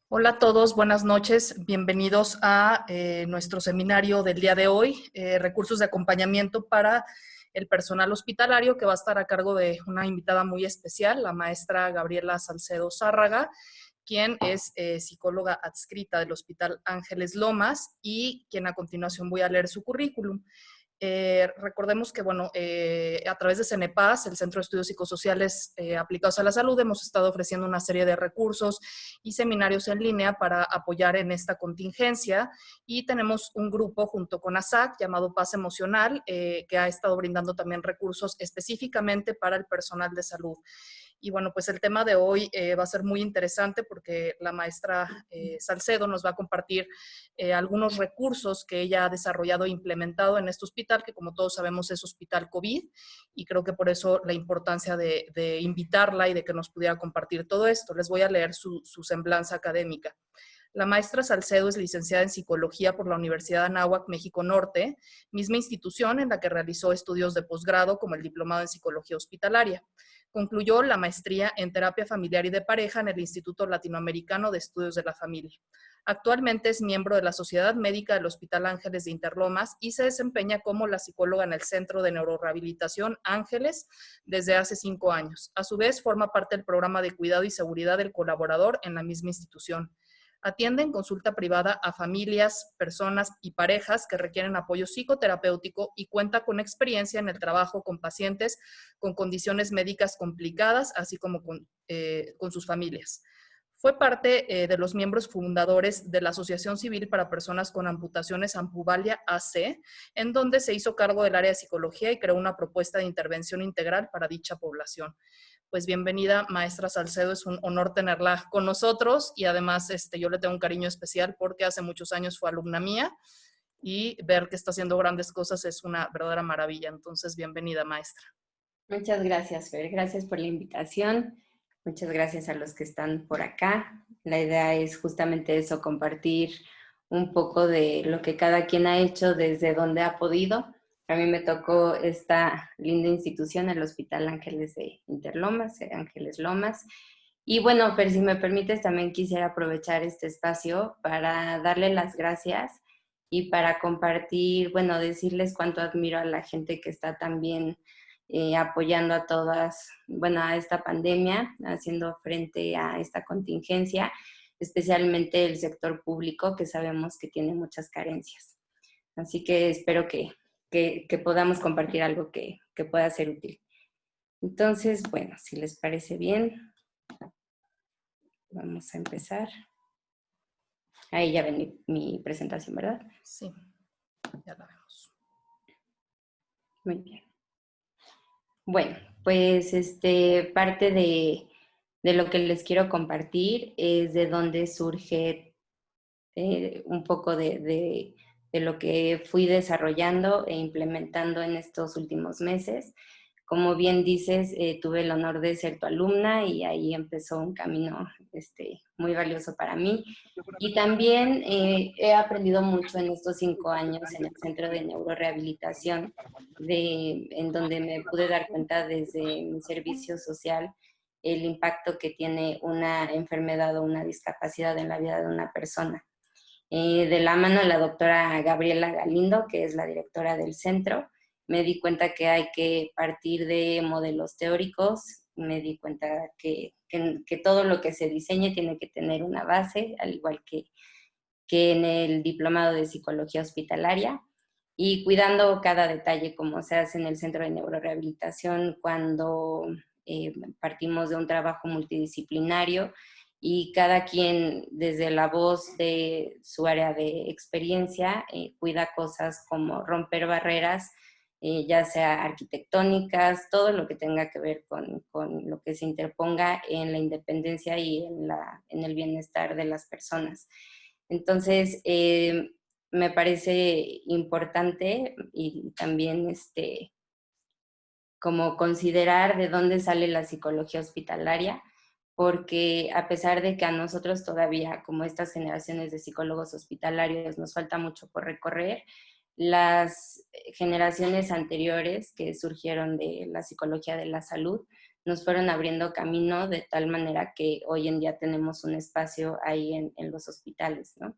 Hola a todos, buenas noches. Bienvenidos a nuestro seminario del día de hoy, recursos de acompañamiento para el personal hospitalario, que va a estar a cargo de una invitada muy especial, la maestra Gabriela Salcedo Zárraga, quien es psicóloga adscrita del Hospital Ángeles Lomas y quien a continuación voy a leer su currículum. Recordemos que, bueno, a través de CENEPAS, el Centro de Estudios Psicosociales Aplicados a la Salud, hemos estado ofreciendo una serie de recursos y seminarios en línea para apoyar en esta contingencia, y tenemos un grupo junto con ASAC llamado Paz Emocional, que ha estado brindando también recursos específicamente para el personal de salud. Y bueno, pues el tema de hoy va a ser muy interesante porque la maestra Salcedo nos va a compartir algunos recursos que ella ha desarrollado e implementado en este hospital, que como todos sabemos es hospital COVID, y creo que por eso la importancia de invitarla y de que nos pudiera compartir todo esto. Les voy a leer su semblanza académica. La maestra Salcedo es licenciada en Psicología por la Universidad de Anáhuac, México Norte, misma institución en la que realizó estudios de posgrado como el Diplomado en Psicología Hospitalaria. Concluyó la maestría en Terapia Familiar y de Pareja en el Instituto Latinoamericano de Estudios de la Familia. Actualmente es miembro de la Sociedad Médica del Hospital Ángeles de Interlomas y se desempeña como la psicóloga en el Centro de Neurorehabilitación Ángeles desde hace 5 años. A su vez, forma parte del programa de cuidado y seguridad del colaborador en la misma institución. Atiende en consulta privada a familias, personas y parejas que requieren apoyo psicoterapéutico y cuenta con experiencia en el trabajo con pacientes con condiciones médicas complicadas, así como con sus familias. Fue parte de los miembros fundadores de la Asociación Civil para Personas con Amputaciones Ampuvalia AC, en donde se hizo cargo del área de psicología y creó una propuesta de intervención integral para dicha población. Pues bienvenida, maestra Salcedo, es un honor tenerla con nosotros, y además yo le tengo un cariño especial porque hace muchos años fue alumna mía y ver que está haciendo grandes cosas es una verdadera maravilla. Entonces, bienvenida, maestra. Muchas gracias, Fer. Gracias por la invitación. Muchas gracias a los que están por acá. La idea es justamente eso, compartir un poco de lo que cada quien ha hecho desde donde ha podido. A mí me tocó esta linda institución, el Hospital Ángeles de Interlomas, Ángeles Lomas. Y bueno, Fer, si me permites, también quisiera aprovechar este espacio para darle las gracias y para compartir, bueno, decirles cuánto admiro a la gente que está también apoyando a todas, bueno, a esta pandemia, haciendo frente a esta contingencia, especialmente el sector público, que sabemos que tiene muchas carencias. Así que espero que podamos compartir algo que pueda ser útil. Entonces, bueno, si les parece bien, vamos a empezar. Ahí ya ven mi presentación, ¿verdad? Sí, ya la vemos. Muy bien. Bueno, pues parte de lo que les quiero compartir es de dónde surge un poco de lo que fui desarrollando e implementando en estos últimos meses. Como bien dices, tuve el honor de ser tu alumna y ahí empezó un camino muy valioso para mí. Y también he aprendido mucho en estos 5 años en el Centro de Neurorehabilitación, en donde me pude dar cuenta desde mi servicio social el impacto que tiene una enfermedad o una discapacidad en la vida de una persona. De la mano de la doctora Gabriela Galindo, que es la directora del centro, me di cuenta que hay que partir de modelos teóricos, me di cuenta que todo lo que se diseñe tiene que tener una base, al igual que en el diplomado de psicología hospitalaria, y cuidando cada detalle como se hace en el centro de neurorehabilitación cuando partimos de un trabajo multidisciplinario y cada quien desde la voz de su área de experiencia cuida cosas como romper barreras, ya sea arquitectónicas, todo lo que tenga que ver con lo que se interponga en la independencia y en el bienestar de las personas. Entonces, me parece importante y también como considerar de dónde sale la psicología hospitalaria, porque a pesar de que a nosotros todavía, como estas generaciones de psicólogos hospitalarios, nos falta mucho por recorrer, las generaciones anteriores que surgieron de la psicología de la salud nos fueron abriendo camino de tal manera que hoy en día tenemos un espacio ahí en los hospitales, ¿no?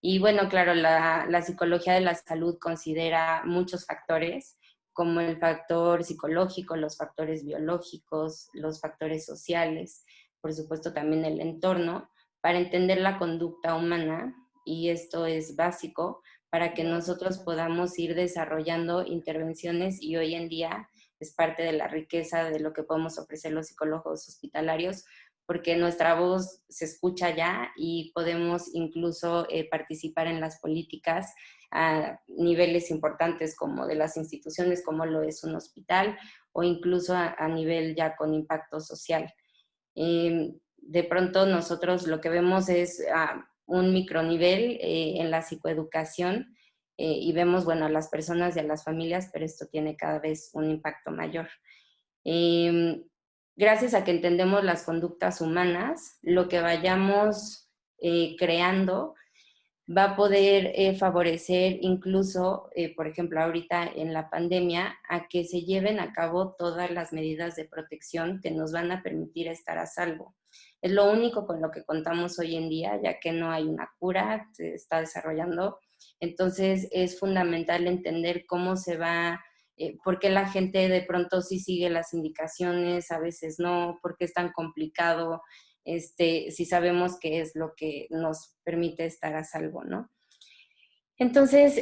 Y bueno, claro, la psicología de la salud considera muchos factores, como el factor psicológico, los factores biológicos, los factores sociales, por supuesto también el entorno, para entender la conducta humana, y esto es básico para que nosotros podamos ir desarrollando intervenciones, y hoy en día es parte de la riqueza de lo que podemos ofrecer los psicólogos hospitalarios, porque nuestra voz se escucha ya y podemos incluso participar en las políticas a niveles importantes como de las instituciones, como lo es un hospital, o incluso a nivel ya con impacto social. De pronto nosotros lo que vemos es un micronivel en la psicoeducación, y vemos, bueno, a las personas y a las familias, pero esto tiene cada vez un impacto mayor. Gracias a que entendemos las conductas humanas, lo que vayamos creando va a poder favorecer incluso, por ejemplo, ahorita en la pandemia, a que se lleven a cabo todas las medidas de protección que nos van a permitir estar a salvo. Es lo único con lo que contamos hoy en día, ya que no hay una cura, se está desarrollando. Entonces es fundamental entender cómo se va, por qué la gente de pronto sí sigue las indicaciones, a veces no, por qué es tan complicado, si sabemos qué es lo que nos permite estar a salvo, ¿no? Entonces,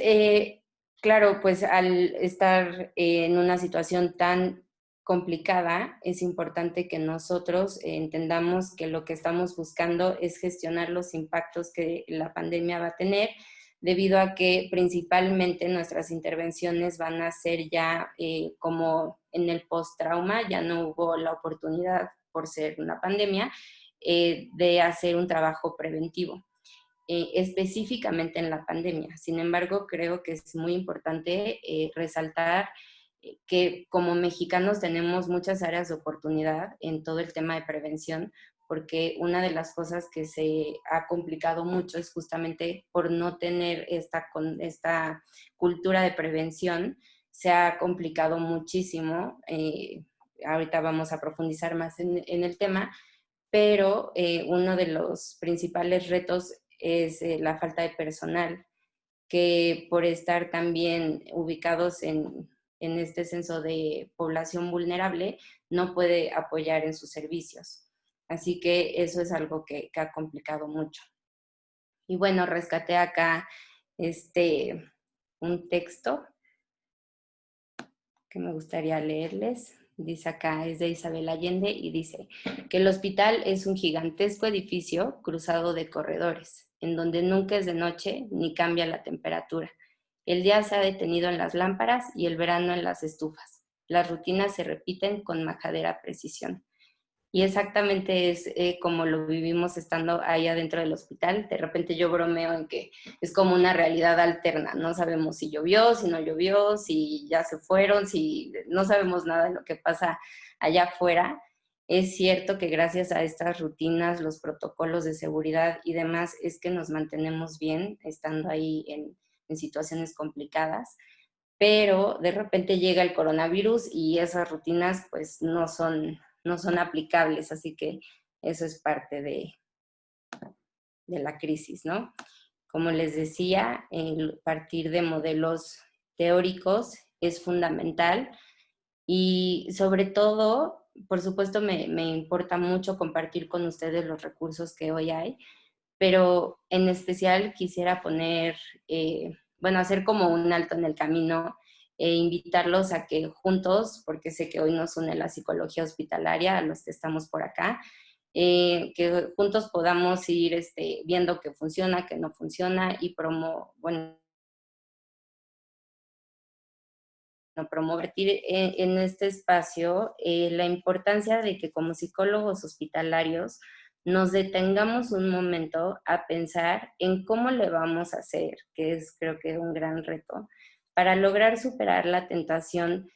claro, pues al estar en una situación tan complicada, es importante que nosotros entendamos que lo que estamos buscando es gestionar los impactos que la pandemia va a tener, debido a que principalmente nuestras intervenciones van a ser ya como en el post-trauma, ya no hubo la oportunidad por ser una pandemia, de hacer un trabajo preventivo, específicamente en la pandemia. Sin embargo, creo que es muy importante resaltar que como mexicanos tenemos muchas áreas de oportunidad en todo el tema de prevención, porque una de las cosas que se ha complicado mucho es justamente por no tener esta cultura de prevención, se ha complicado muchísimo. Ahorita vamos a profundizar más en el tema, pero uno de los principales retos es la falta de personal, que por estar también ubicados en este censo de población vulnerable, no puede apoyar en sus servicios. Así que eso es algo que ha complicado mucho. Y bueno, rescaté acá un texto que me gustaría leerles. Dice acá, es de Isabel Allende, y dice que el hospital es un gigantesco edificio cruzado de corredores, en donde nunca es de noche ni cambia la temperatura. El día se ha detenido en las lámparas y el verano en las estufas. Las rutinas se repiten con majadera precisión. Y exactamente es como lo vivimos estando ahí adentro del hospital. De repente yo bromeo en que es como una realidad alterna. No sabemos si llovió, si no llovió, si ya se fueron, si no sabemos nada de lo que pasa allá afuera. Es cierto que gracias a estas rutinas, los protocolos de seguridad y demás, es que nos mantenemos bien estando ahí en situaciones complicadas. Pero de repente llega el coronavirus y esas rutinas pues no son aplicables, así que eso es parte de la crisis, ¿no? Como les decía, el partir de modelos teóricos es fundamental, y sobre todo, por supuesto, me importa mucho compartir con ustedes los recursos que hoy hay, pero en especial quisiera poner, bueno, hacer como un alto en el camino e invitarlos a que juntos, porque sé que hoy nos une la psicología hospitalaria, a los que estamos por acá, que juntos podamos ir viendo qué funciona, qué no funciona, y promover en este espacio la importancia de que como psicólogos hospitalarios nos detengamos un momento a pensar en cómo le vamos a hacer, que es creo que un gran reto, para lograr superar la tentación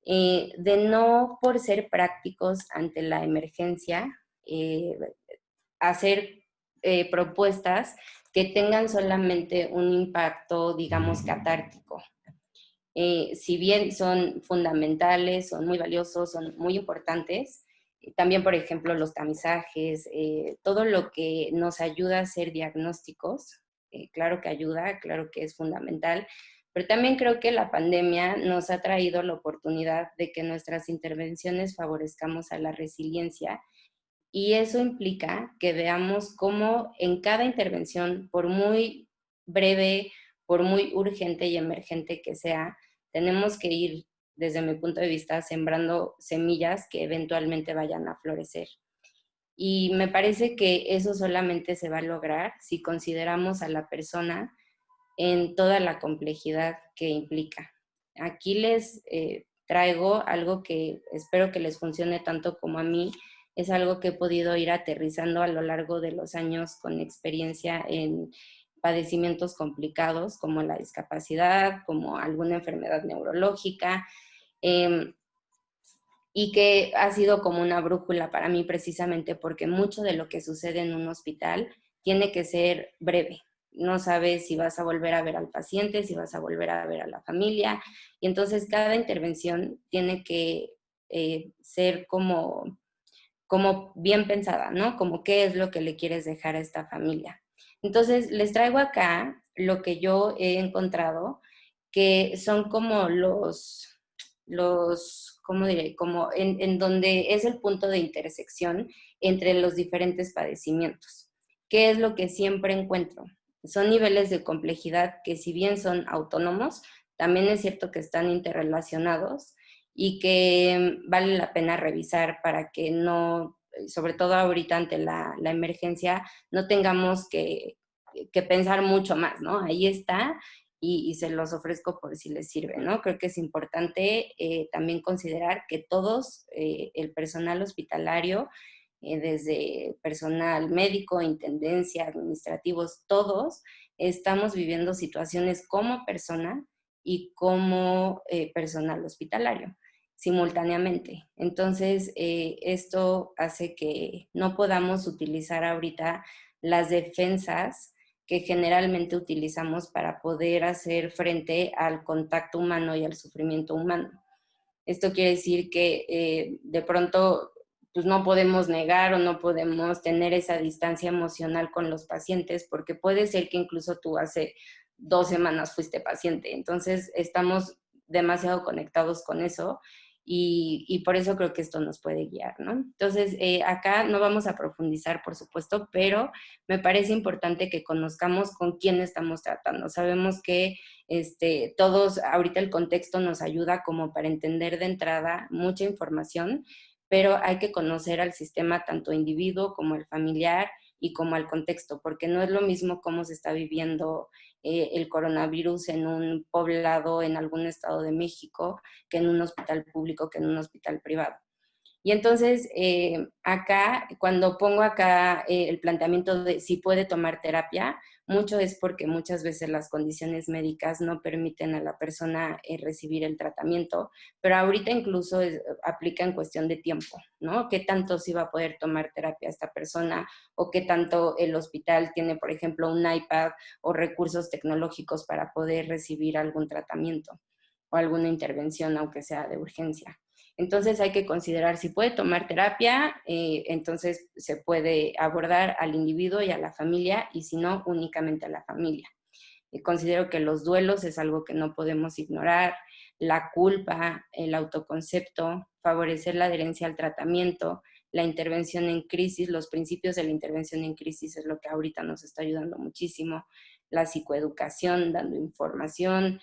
de no por ser prácticos ante la emergencia, eh, hacer propuestas que tengan solamente un impacto, digamos, catártico. Si bien son fundamentales, son muy valiosos, son muy importantes, También, por ejemplo, los tamizajes, todo lo que nos ayuda a hacer diagnósticos, claro que ayuda, claro que es fundamental, pero también creo que la pandemia nos ha traído la oportunidad de que nuestras intervenciones favorezcamos a la resiliencia, y eso implica que veamos cómo en cada intervención, por muy breve, por muy urgente y emergente que sea, tenemos que ir, desde mi punto de vista, sembrando semillas que eventualmente vayan a florecer. Y me parece que eso solamente se va a lograr si consideramos a la persona en toda la complejidad que implica. Aquí les traigo algo que espero que les funcione tanto como a mí. Es algo que he podido ir aterrizando a lo largo de los años con experiencia en padecimientos complicados como la discapacidad, como alguna enfermedad neurológica, eh, y que ha sido como una brújula para mí precisamente porque mucho de lo que sucede en un hospital tiene que ser breve. No sabes si vas a volver a ver al paciente, si vas a volver a ver a la familia, y entonces cada intervención tiene que ser como bien pensada, ¿no? Como qué es lo que le quieres dejar a esta familia. Entonces, les traigo acá lo que yo he encontrado, que son como ¿cómo diré? Como en donde es el punto de intersección entre los diferentes padecimientos. ¿Qué es lo que siempre encuentro? Son niveles de complejidad que si bien son autónomos, también es cierto que están interrelacionados y que vale la pena revisar para que no, sobre todo ahorita ante la emergencia, no tengamos que pensar mucho más, ¿no? Ahí está y se los ofrezco por si les sirve, ¿no? Creo que es importante también considerar que todos, el personal hospitalario, desde personal médico, intendencia, administrativos, todos estamos viviendo situaciones como persona y como personal hospitalario simultáneamente. Entonces, esto hace que no podamos utilizar ahorita las defensas que generalmente utilizamos para poder hacer frente al contacto humano y al sufrimiento humano. Esto quiere decir que de pronto pues no podemos negar o no podemos tener esa distancia emocional con los pacientes porque puede ser que incluso tú hace 2 semanas fuiste paciente. Entonces estamos demasiado conectados con eso y por eso creo que esto nos puede guiar, ¿no? Entonces acá no vamos a profundizar, por supuesto, pero me parece importante que conozcamos con quién estamos tratando. Sabemos que todos, ahorita el contexto nos ayuda como para entender de entrada mucha información, pero hay que conocer al sistema tanto individuo como el familiar y como al contexto, porque no es lo mismo cómo se está viviendo el coronavirus en un poblado en algún estado de México que en un hospital público, que en un hospital privado. Y entonces, acá, cuando pongo acá el planteamiento de si puede tomar terapia, mucho es porque muchas veces las condiciones médicas no permiten a la persona recibir el tratamiento, pero ahorita incluso aplica en cuestión de tiempo, ¿no? ¿Qué tanto sí va a poder tomar terapia esta persona? ¿O qué tanto el hospital tiene, por ejemplo, un iPad o recursos tecnológicos para poder recibir algún tratamiento o alguna intervención, aunque sea de urgencia? Entonces hay que considerar si puede tomar terapia, entonces se puede abordar al individuo y a la familia, y si no, únicamente a la familia. Considero que los duelos es algo que no podemos ignorar, la culpa, el autoconcepto, favorecer la adherencia al tratamiento, la intervención en crisis, los principios de la intervención en crisis es lo que ahorita nos está ayudando muchísimo, la psicoeducación, dando información,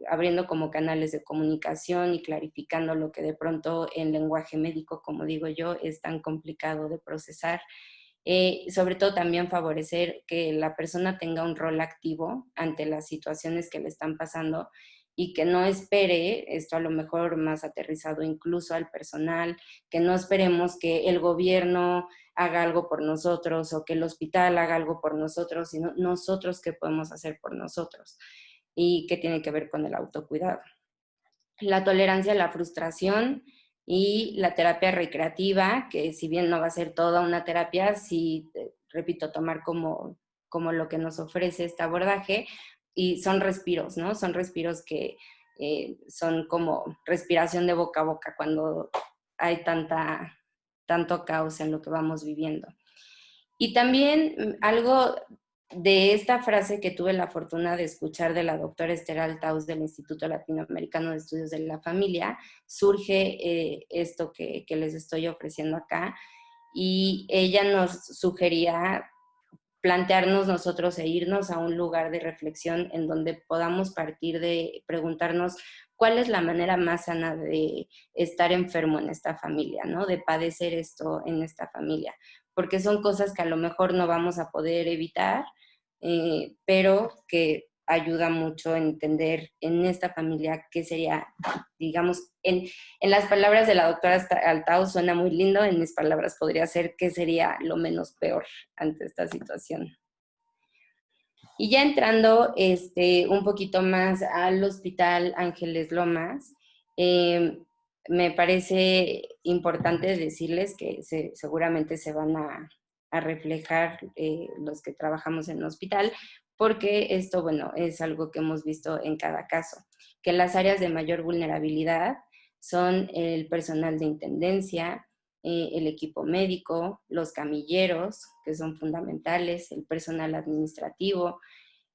abriendo como canales de comunicación y clarificando lo que de pronto en lenguaje médico, como digo yo, es tan complicado de procesar. Sobre todo también favorecer que la persona tenga un rol activo ante las situaciones que le están pasando y que no espere, esto a lo mejor más aterrizado incluso al personal, que no esperemos que el gobierno haga algo por nosotros o que el hospital haga algo por nosotros, sino nosotros qué podemos hacer por nosotros y qué tiene que ver con el autocuidado. La tolerancia a la frustración y la terapia recreativa, que si bien no va a ser toda una terapia, sí, repito, tomar como lo que nos ofrece este abordaje, y son respiros, ¿no? Son respiros que son como respiración de boca a boca cuando hay tanto caos en lo que vamos viviendo. Y también algo de esta frase que tuve la fortuna de escuchar de la doctora Esther Altaus del Instituto Latinoamericano de Estudios de la Familia, surge esto que les estoy ofreciendo acá, y ella nos sugería plantearnos nosotros e irnos a un lugar de reflexión en donde podamos partir de preguntarnos cuál es la manera más sana de estar enfermo en esta familia, ¿no? De padecer esto en esta familia, porque son cosas que a lo mejor no vamos a poder evitar, pero que ayuda mucho a entender en esta familia qué sería, digamos, en las palabras de la doctora Altao suena muy lindo, en mis palabras podría ser qué sería lo menos peor ante esta situación. Y ya entrando un poquito más al Hospital Ángeles Lomas, me parece importante decirles que seguramente se van a reflejar los que trabajamos en el hospital, porque esto, bueno, es algo que hemos visto en cada caso, que las áreas de mayor vulnerabilidad son el personal de intendencia, el equipo médico, los camilleros, que son fundamentales, el personal administrativo,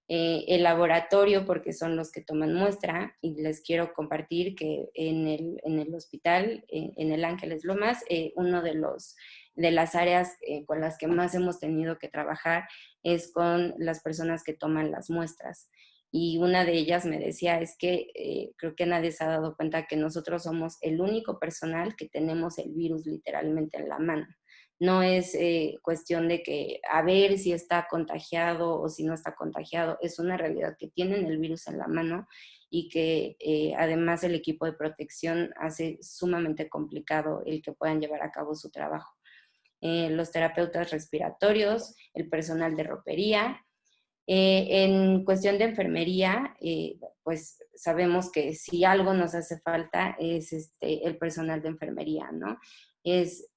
el laboratorio, porque son los que toman muestra, y les quiero compartir que en el hospital, en el Ángeles Lomas, uno de las áreas con las que más hemos tenido que trabajar es con las personas que toman las muestras. Y una de ellas me decía, es que creo que nadie se ha dado cuenta que nosotros somos el único personal que tenemos el virus literalmente en la mano. No es cuestión de que a ver si está contagiado o si no está contagiado, es una realidad que tienen el virus en la mano y que además el equipo de protección hace sumamente complicado el que puedan llevar a cabo su trabajo. Los terapeutas respiratorios, el personal de ropería. En cuestión de enfermería, pues sabemos que si algo nos hace falta es el personal de enfermería, ¿no? Es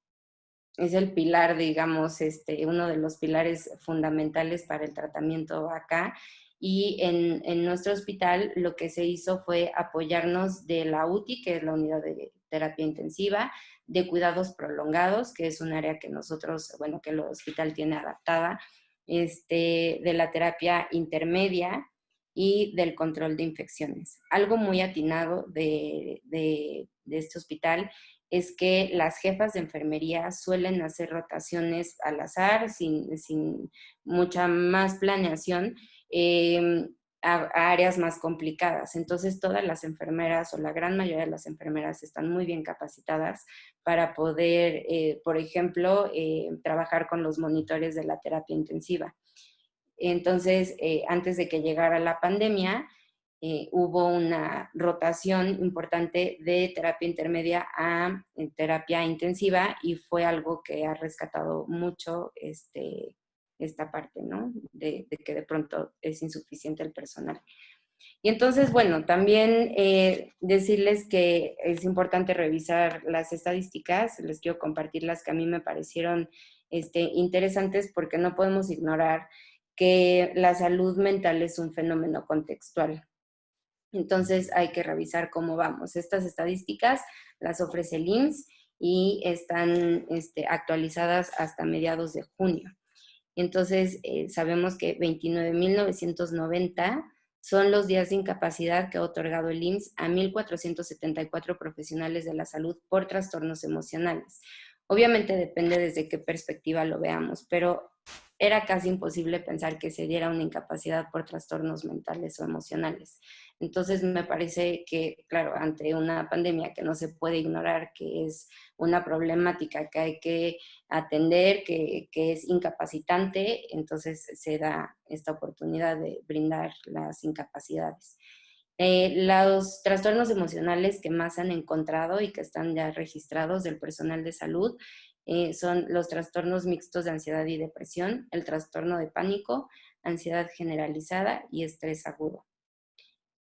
el pilar, digamos, uno de los pilares fundamentales para el tratamiento acá. Y en nuestro hospital lo que se hizo fue apoyarnos de la UTI, que es la unidad de terapia intensiva, de cuidados prolongados, que es un área que nosotros, bueno, que el hospital tiene adaptada, de la terapia intermedia y del control de infecciones. Algo muy atinado de este hospital es que las jefas de enfermería suelen hacer rotaciones al azar, sin mucha más planeación, a áreas más complicadas. Entonces, todas las enfermeras o la gran mayoría de las enfermeras están muy bien capacitadas para poder, por ejemplo, trabajar con los monitores de la terapia intensiva. Entonces, antes de que llegara la pandemia, hubo una rotación importante de terapia intermedia a terapia intensiva, y fue algo que ha rescatado mucho esta parte, ¿no? De que de pronto es insuficiente el personal. Y entonces, bueno, también decirles que es importante revisar las estadísticas. Les quiero compartir las que a mí me parecieron interesantes, porque no podemos ignorar que la salud mental es un fenómeno contextual. Entonces hay que revisar cómo vamos. Estas estadísticas las ofrece el IMSS y están actualizadas hasta mediados de junio. Entonces sabemos que 29.990 son los días de incapacidad que ha otorgado el IMSS a 1.474 profesionales de la salud por trastornos emocionales. Obviamente depende desde qué perspectiva lo veamos, pero era casi imposible pensar que se diera una incapacidad por trastornos mentales o emocionales. Entonces me parece que, claro, ante una pandemia que no se puede ignorar, que es una problemática que hay que atender, que es incapacitante, entonces se da esta oportunidad de brindar las incapacidades. Los trastornos emocionales que más han encontrado y que están ya registrados del personal de salud son los trastornos mixtos de ansiedad y depresión, el trastorno de pánico, ansiedad generalizada y estrés agudo.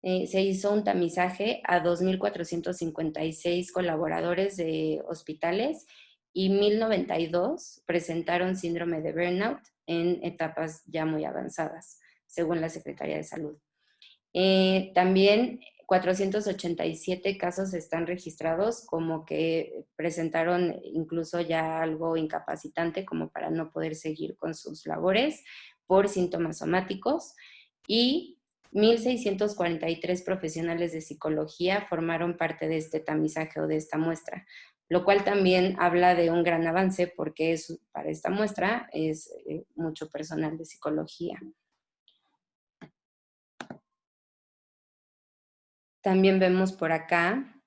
Se hizo un tamizaje a 2.456 colaboradores de hospitales y 1.092 presentaron síndrome de burnout en etapas ya muy avanzadas, según la Secretaría de Salud. También 487 casos están registrados como que presentaron incluso ya algo incapacitante como para no poder seguir con sus labores por síntomas somáticos, y 1,643 profesionales de psicología formaron parte de este tamizaje o de esta muestra, lo cual también habla de un gran avance porque para esta muestra es mucho personal de psicología. También vemos por acá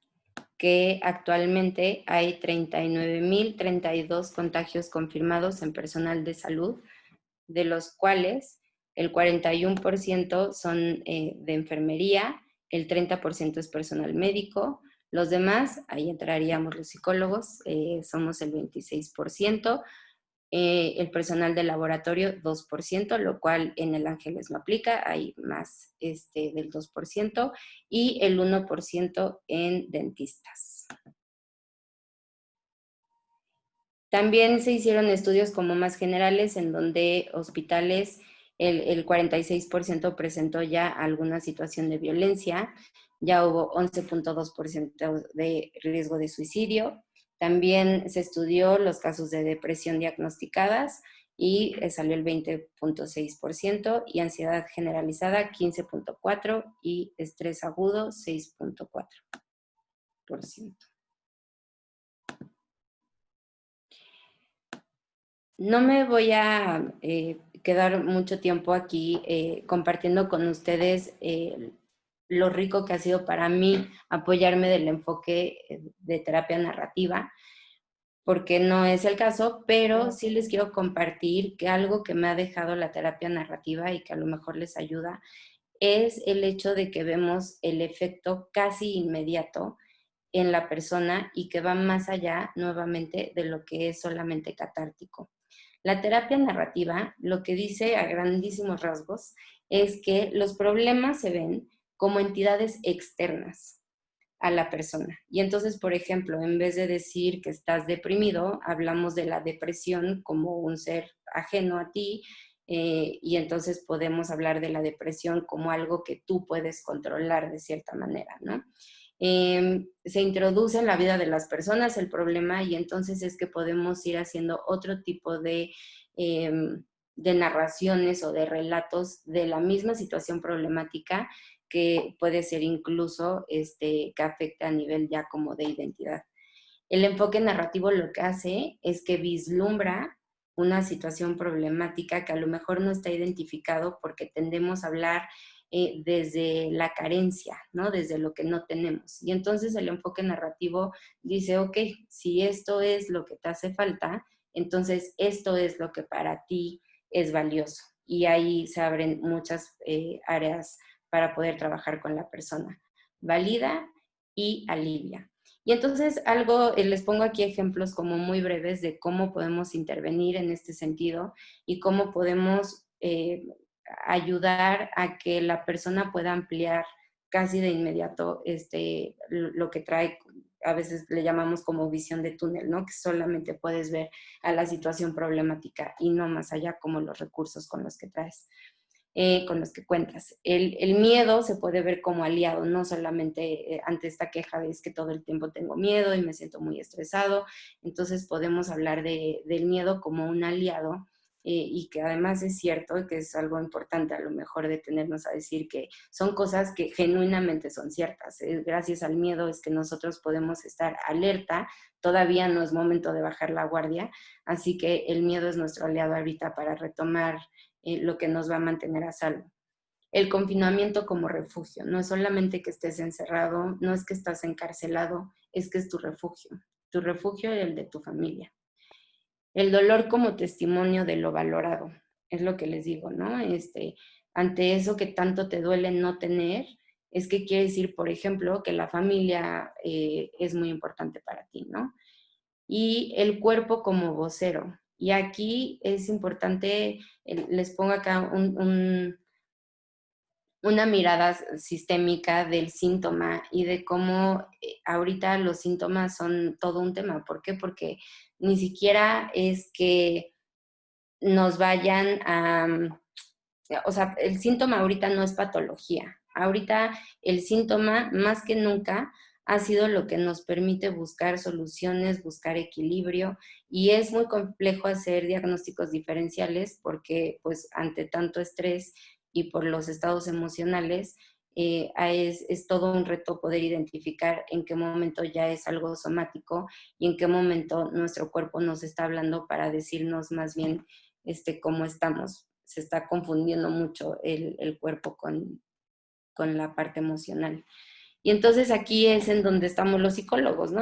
que actualmente hay 39,032 contagios confirmados en personal de salud, de los cuales el 41% son de enfermería, el 30% es personal médico, los demás, ahí entraríamos los psicólogos, somos el 26%, el personal de laboratorio 2%, lo cual en el Ángeles no aplica, hay más del 2%, y el 1% en dentistas. También se hicieron estudios como más generales en donde hospitales, el 46% presentó ya alguna situación de violencia, ya hubo 11,2% de riesgo de suicidio. También se estudió los casos de depresión diagnosticadas y salió el 20,6%, y ansiedad generalizada 15,4% y estrés agudo 6,4%. No me voy a quedar mucho tiempo aquí compartiendo con ustedes lo rico que ha sido para mí apoyarme del enfoque de terapia narrativa, porque no es el caso, pero sí les quiero compartir que algo que me ha dejado la terapia narrativa y que a lo mejor les ayuda es el hecho de que vemos el efecto casi inmediato en la persona y que va más allá nuevamente de lo que es solamente catártico. La terapia narrativa lo que dice a grandísimos rasgos es que los problemas se ven como entidades externas a la persona. Y entonces, por ejemplo, en vez de decir que estás deprimido, hablamos de la depresión como un ser ajeno a ti, y entonces podemos hablar de la depresión como algo que tú puedes controlar de cierta manera, ¿no? Se introduce en la vida de las personas el problema y entonces es que podemos ir haciendo otro tipo de narraciones o de relatos de la misma situación problemática que puede ser incluso que afecte a nivel ya como de identidad. El enfoque narrativo lo que hace es que vislumbra una situación problemática que a lo mejor no está identificado porque tendemos a hablar desde la carencia, ¿no? Desde lo que no tenemos. Y entonces el enfoque narrativo dice, ok, si esto es lo que te hace falta, entonces esto es lo que para ti es valioso. Y ahí se abren muchas áreas para poder trabajar con la persona. Valida y alivia. Y entonces les pongo aquí ejemplos como muy breves de cómo podemos intervenir en este sentido y cómo podemos ayudar a que la persona pueda ampliar casi de inmediato lo que trae, a veces le llamamos como visión de túnel, ¿no? Que solamente puedes ver a la situación problemática y no más allá como los recursos con los que traes. Con los que cuentas. El miedo se puede ver como aliado, no solamente ante esta queja de es que todo el tiempo tengo miedo y me siento muy estresado, entonces podemos hablar del miedo como un aliado y que además es cierto y que es algo importante a lo mejor detenernos a decir que son cosas que genuinamente son ciertas. Gracias al miedo es que nosotros podemos estar alerta, todavía no es momento de bajar la guardia, así que el miedo es nuestro aliado ahorita para retomar lo que nos va a mantener a salvo. El confinamiento como refugio, no es solamente que estés encerrado, no es que estás encarcelado, es que es tu refugio y el de tu familia. El dolor como testimonio de lo valorado, es lo que les digo, ¿no? Ante eso que tanto te duele no tener, es que quiere decir, por ejemplo, que la familia es muy importante para ti, ¿no? Y el cuerpo como vocero. Y aquí es importante, les pongo acá una mirada sistémica del síntoma y de cómo ahorita los síntomas son todo un tema. ¿Por qué? Porque ni siquiera es que nos vayan a... O sea, el síntoma ahorita no es patología. Ahorita el síntoma, más que nunca, ha sido lo que nos permite buscar soluciones, buscar equilibrio, y es muy complejo hacer diagnósticos diferenciales porque pues ante tanto estrés y por los estados emocionales, es todo un reto poder identificar en qué momento ya es algo somático y en qué momento nuestro cuerpo nos está hablando para decirnos más bien cómo estamos. Se está confundiendo mucho el cuerpo con la parte emocional. Y entonces aquí es en donde estamos los psicólogos, ¿no?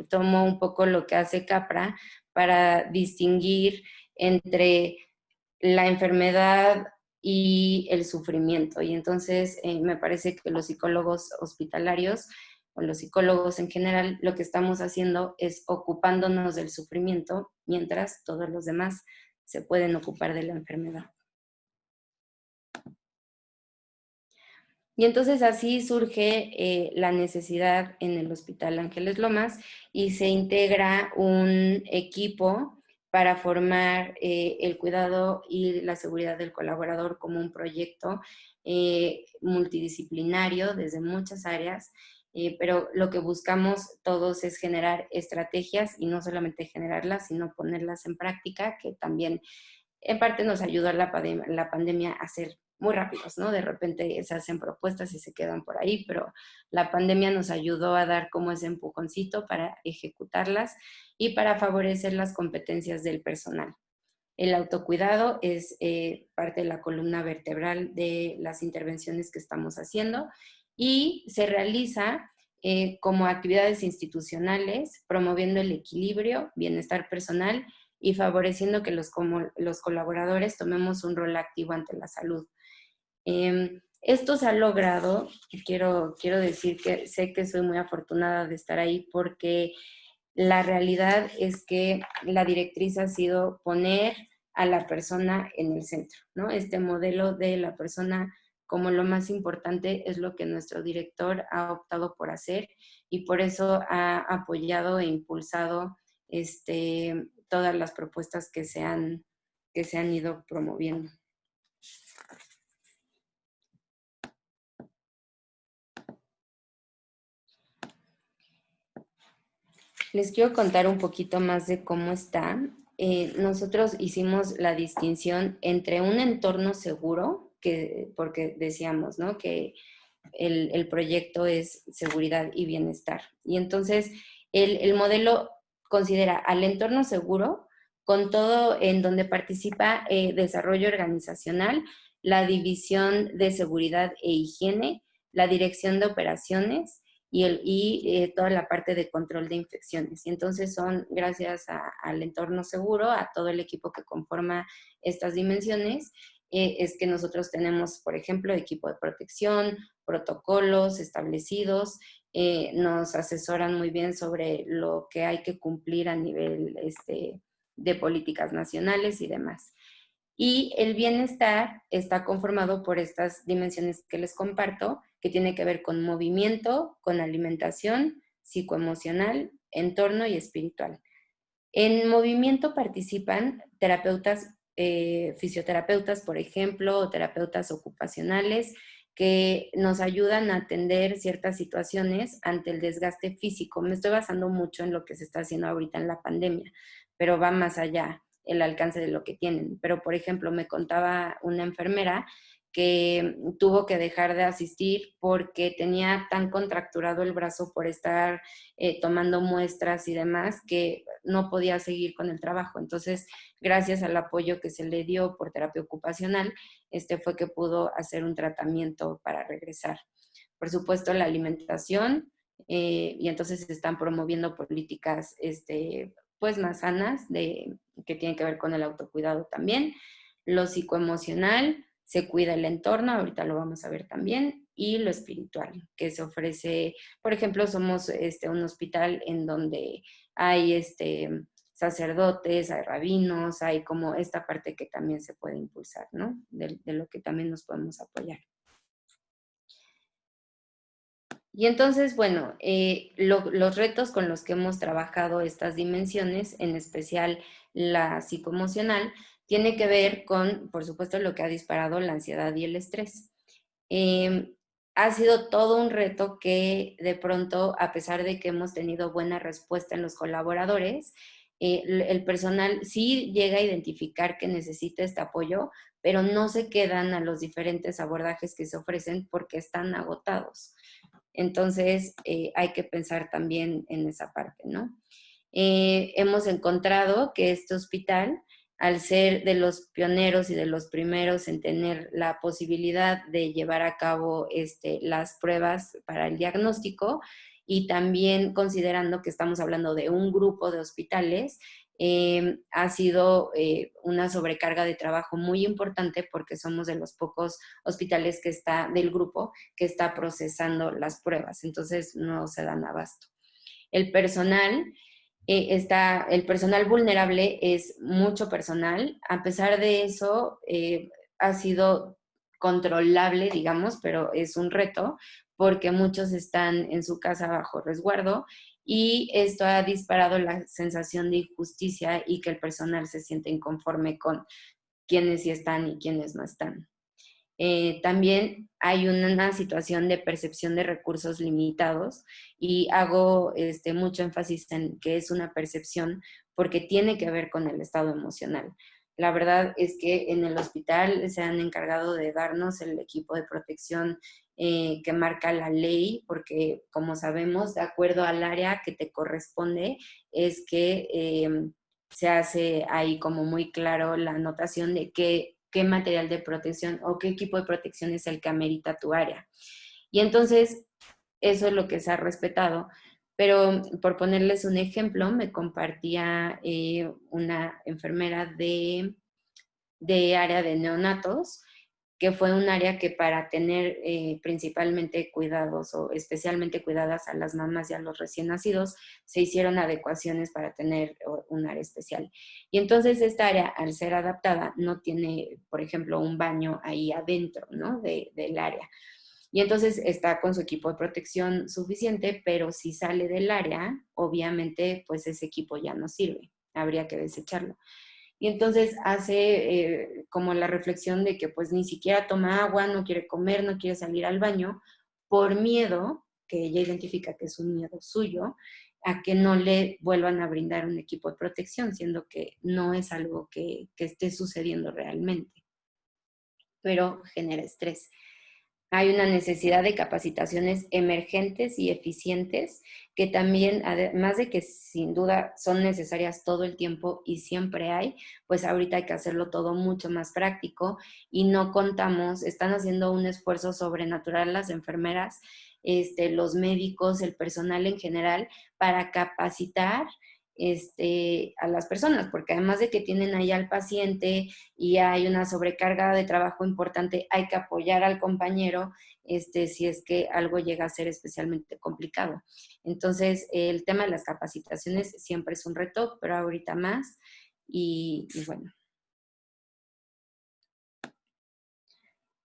Tomo un poco lo que hace Capra para distinguir entre la enfermedad y el sufrimiento. Y entonces me parece que los psicólogos hospitalarios o los psicólogos en general lo que estamos haciendo es ocupándonos del sufrimiento mientras todos los demás se pueden ocupar de la enfermedad. Y entonces así surge la necesidad en el Hospital Ángeles Lomas y se integra un equipo para formar el cuidado y la seguridad del colaborador como un proyecto multidisciplinario desde muchas áreas, pero lo que buscamos todos es generar estrategias y no solamente generarlas, sino ponerlas en práctica, que también en parte nos ayudó la pandemia a ser muy rápidos, ¿no? De repente se hacen propuestas y se quedan por ahí, pero la pandemia nos ayudó a dar como ese empujoncito para ejecutarlas y para favorecer las competencias del personal. El autocuidado es parte de la columna vertebral de las intervenciones que estamos haciendo y se realiza como actividades institucionales, promoviendo el equilibrio, bienestar personal y favoreciendo que los colaboradores tomemos un rol activo ante la salud. Esto se ha logrado, y quiero decir que sé que soy muy afortunada de estar ahí porque la realidad es que la directriz ha sido poner a la persona en el centro, ¿no? Este modelo de la persona como lo más importante es lo que nuestro director ha optado por hacer y por eso ha apoyado e impulsado todas las propuestas que se han ido promoviendo. Les quiero contar un poquito más de cómo está. Nosotros hicimos la distinción entre un entorno seguro, porque decíamos, ¿no? Que el proyecto es seguridad y bienestar. Y entonces el modelo considera al entorno seguro con todo en donde participa desarrollo organizacional, la división de seguridad e higiene, la dirección de operaciones y toda la parte de control de infecciones. Y entonces son, gracias al entorno seguro, a todo el equipo que conforma estas dimensiones, es que nosotros tenemos, por ejemplo, equipo de protección, protocolos establecidos, nos asesoran muy bien sobre lo que hay que cumplir a nivel de políticas nacionales y demás. Y el bienestar está conformado por estas dimensiones que les comparto, que tiene que ver con movimiento, con alimentación, psicoemocional, entorno y espiritual. En movimiento participan terapeutas, fisioterapeutas, por ejemplo, o terapeutas ocupacionales, que nos ayudan a atender ciertas situaciones ante el desgaste físico. Me estoy basando mucho en lo que se está haciendo ahorita en la pandemia, pero va más allá el alcance de lo que tienen. Pero, por ejemplo, me contaba una enfermera que tuvo que dejar de asistir porque tenía tan contracturado el brazo por estar tomando muestras y demás que no podía seguir con el trabajo. Entonces, gracias al apoyo que se le dio por terapia ocupacional, fue que pudo hacer un tratamiento para regresar. Por supuesto, la alimentación, y entonces se están promoviendo políticas pues más sanas que tienen que ver con el autocuidado también. Lo psicoemocional, se cuida el entorno, ahorita lo vamos a ver también, y lo espiritual, que se ofrece, por ejemplo, somos un hospital en donde hay sacerdotes, hay rabinos, hay como esta parte que también se puede impulsar, ¿no? De lo que también nos podemos apoyar. Y entonces, bueno, los retos con los que hemos trabajado estas dimensiones, en especial la psicoemocional, tiene que ver con, por supuesto, lo que ha disparado la ansiedad y el estrés. ha sido todo un reto que de pronto, a pesar de que hemos tenido buena respuesta en los colaboradores, el personal sí llega a identificar que necesita este apoyo, pero no se quedan a los diferentes abordajes que se ofrecen porque están agotados. Entonces, hay que pensar también en esa parte, ¿no? Hemos encontrado que este hospital, al ser de los pioneros y de los primeros en tener la posibilidad de llevar a cabo las pruebas para el diagnóstico, y también considerando que estamos hablando de un grupo de hospitales, ha sido una sobrecarga de trabajo muy importante porque somos de los pocos hospitales que está del grupo que está procesando las pruebas, entonces no se dan abasto. El personal el personal vulnerable es mucho personal. A pesar de eso, ha sido controlable, digamos, pero es un reto porque muchos están en su casa bajo resguardo y esto ha disparado la sensación de injusticia y que el personal se siente inconforme con quienes sí están y quienes no están. También hay una situación de percepción de recursos limitados y hago mucho énfasis en que es una percepción porque tiene que ver con el estado emocional. La verdad es que en el hospital se han encargado de darnos el equipo de protección que marca la ley, porque como sabemos, de acuerdo al área que te corresponde, es que se hace ahí como muy claro la anotación de qué material de protección o qué equipo de protección es el que amerita tu área. Y entonces, eso es lo que se ha respetado. Pero por ponerles un ejemplo, me compartía una enfermera de área de neonatos, que fue un área que para tener principalmente cuidados o especialmente cuidadas a las mamás y a los recién nacidos, se hicieron adecuaciones para tener un área especial. Y entonces esta área, al ser adaptada, no tiene, por ejemplo, un baño ahí adentro, ¿no? Del área. Y entonces está con su equipo de protección suficiente, pero si sale del área, obviamente, pues ese equipo ya no sirve, habría que desecharlo. Y entonces hace como la reflexión de que pues ni siquiera toma agua, no quiere comer, no quiere salir al baño, por miedo, que ella identifica que es un miedo suyo, a que no le vuelvan a brindar un equipo de protección, siendo que no es algo que esté sucediendo realmente, pero genera estrés. Hay una necesidad de capacitaciones emergentes y eficientes que también, además de que sin duda son necesarias todo el tiempo y siempre hay, pues ahorita hay que hacerlo todo mucho más práctico y no contamos, están haciendo un esfuerzo sobrenatural las enfermeras, los médicos, el personal en general, para capacitar a las personas, porque además de que tienen ahí al paciente y hay una sobrecarga de trabajo importante, hay que apoyar al compañero si es que algo llega a ser especialmente complicado. Entonces, el tema de las capacitaciones siempre es un reto, pero ahorita más. Y bueno.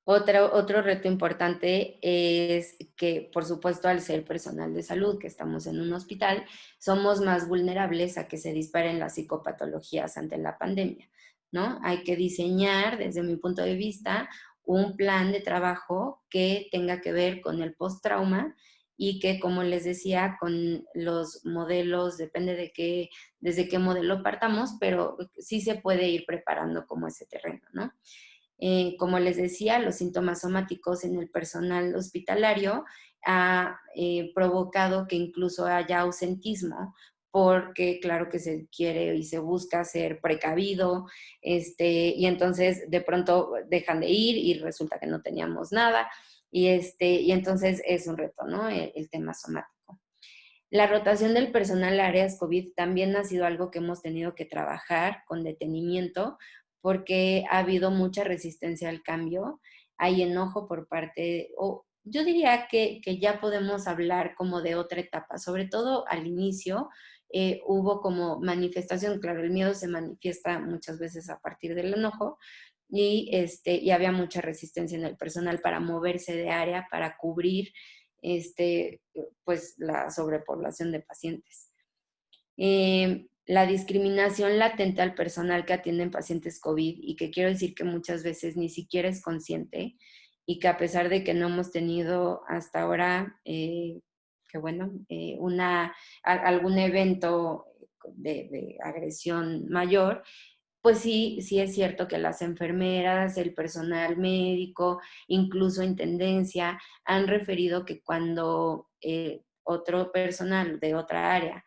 Otro reto importante es que, por supuesto, al ser personal de salud, que estamos en un hospital, somos más vulnerables a que se disparen las psicopatologías ante la pandemia, ¿no? Hay que diseñar, desde mi punto de vista, un plan de trabajo que tenga que ver con el post-trauma y que, como les decía, con los modelos, depende desde qué modelo partamos, pero sí se puede ir preparando como ese terreno, ¿no? Como les decía, los síntomas somáticos en el personal hospitalario ha provocado que incluso haya ausentismo, porque claro que se quiere y se busca ser precavido, y entonces de pronto dejan de ir y resulta que no teníamos nada, y entonces es un reto, ¿no? El tema somático. La rotación del personal a áreas COVID también ha sido algo que hemos tenido que trabajar con detenimiento porque ha habido mucha resistencia al cambio, hay enojo por parte, o yo diría que ya podemos hablar como de otra etapa, sobre todo al inicio hubo como manifestación, claro, el miedo se manifiesta muchas veces a partir del enojo, y había mucha resistencia en el personal para moverse de área, para cubrir pues la sobrepoblación de pacientes. La discriminación latente al personal que atienden pacientes COVID y que quiero decir que muchas veces ni siquiera es consciente y que a pesar de que no hemos tenido hasta ahora, algún evento de agresión mayor, pues sí, sí es cierto que las enfermeras, el personal médico, incluso intendencia, han referido que cuando otro personal de otra área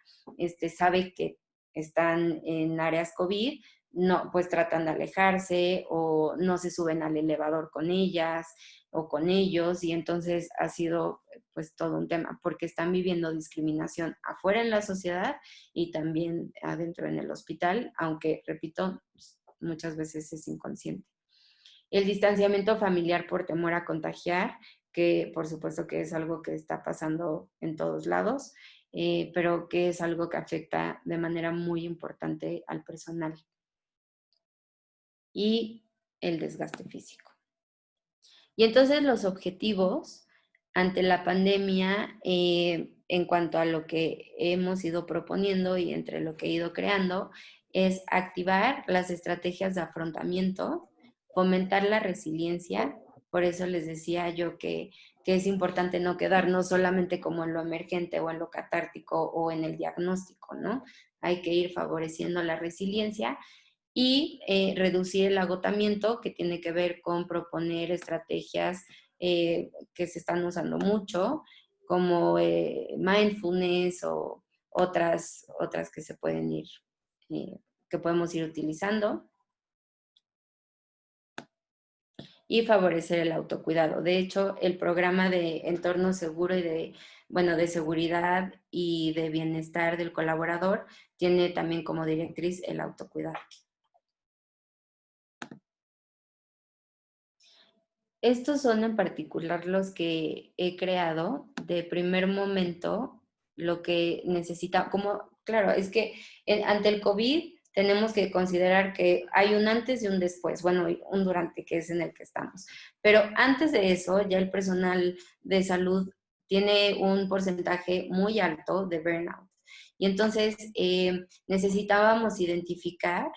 sabe que están en áreas COVID, no, pues tratan de alejarse o no se suben al elevador con ellas o con ellos, y entonces ha sido pues todo un tema, porque están viviendo discriminación afuera en la sociedad y también adentro en el hospital, aunque, repito, muchas veces es inconsciente. El distanciamiento familiar por temor a contagiar, que por supuesto que es algo que está pasando en todos lados, pero que es algo que afecta de manera muy importante al personal. Y el desgaste físico. Y entonces los objetivos ante la pandemia, en cuanto a lo que hemos ido proponiendo y entre lo que he ido creando, es activar las estrategias de afrontamiento, fomentar la resiliencia. Por eso les decía yo que es importante no quedarnos solamente como en lo emergente o en lo catártico o en el diagnóstico, ¿no? Hay que ir favoreciendo la resiliencia y reducir el agotamiento, que tiene que ver con proponer estrategias que se están usando mucho, como mindfulness o otras que se pueden ir, que podemos ir utilizando. Y favorecer el autocuidado. De hecho, el programa de entorno seguro y de seguridad y de bienestar del colaborador tiene también como directriz el autocuidado. Estos son en particular los que he creado de primer momento, lo que necesita, como, claro, es que ante el COVID tenemos que considerar que hay un antes y un después, bueno, y un durante, que es en el que estamos. Pero antes de eso, ya el personal de salud tiene un porcentaje muy alto de burnout. Y entonces necesitábamos identificar,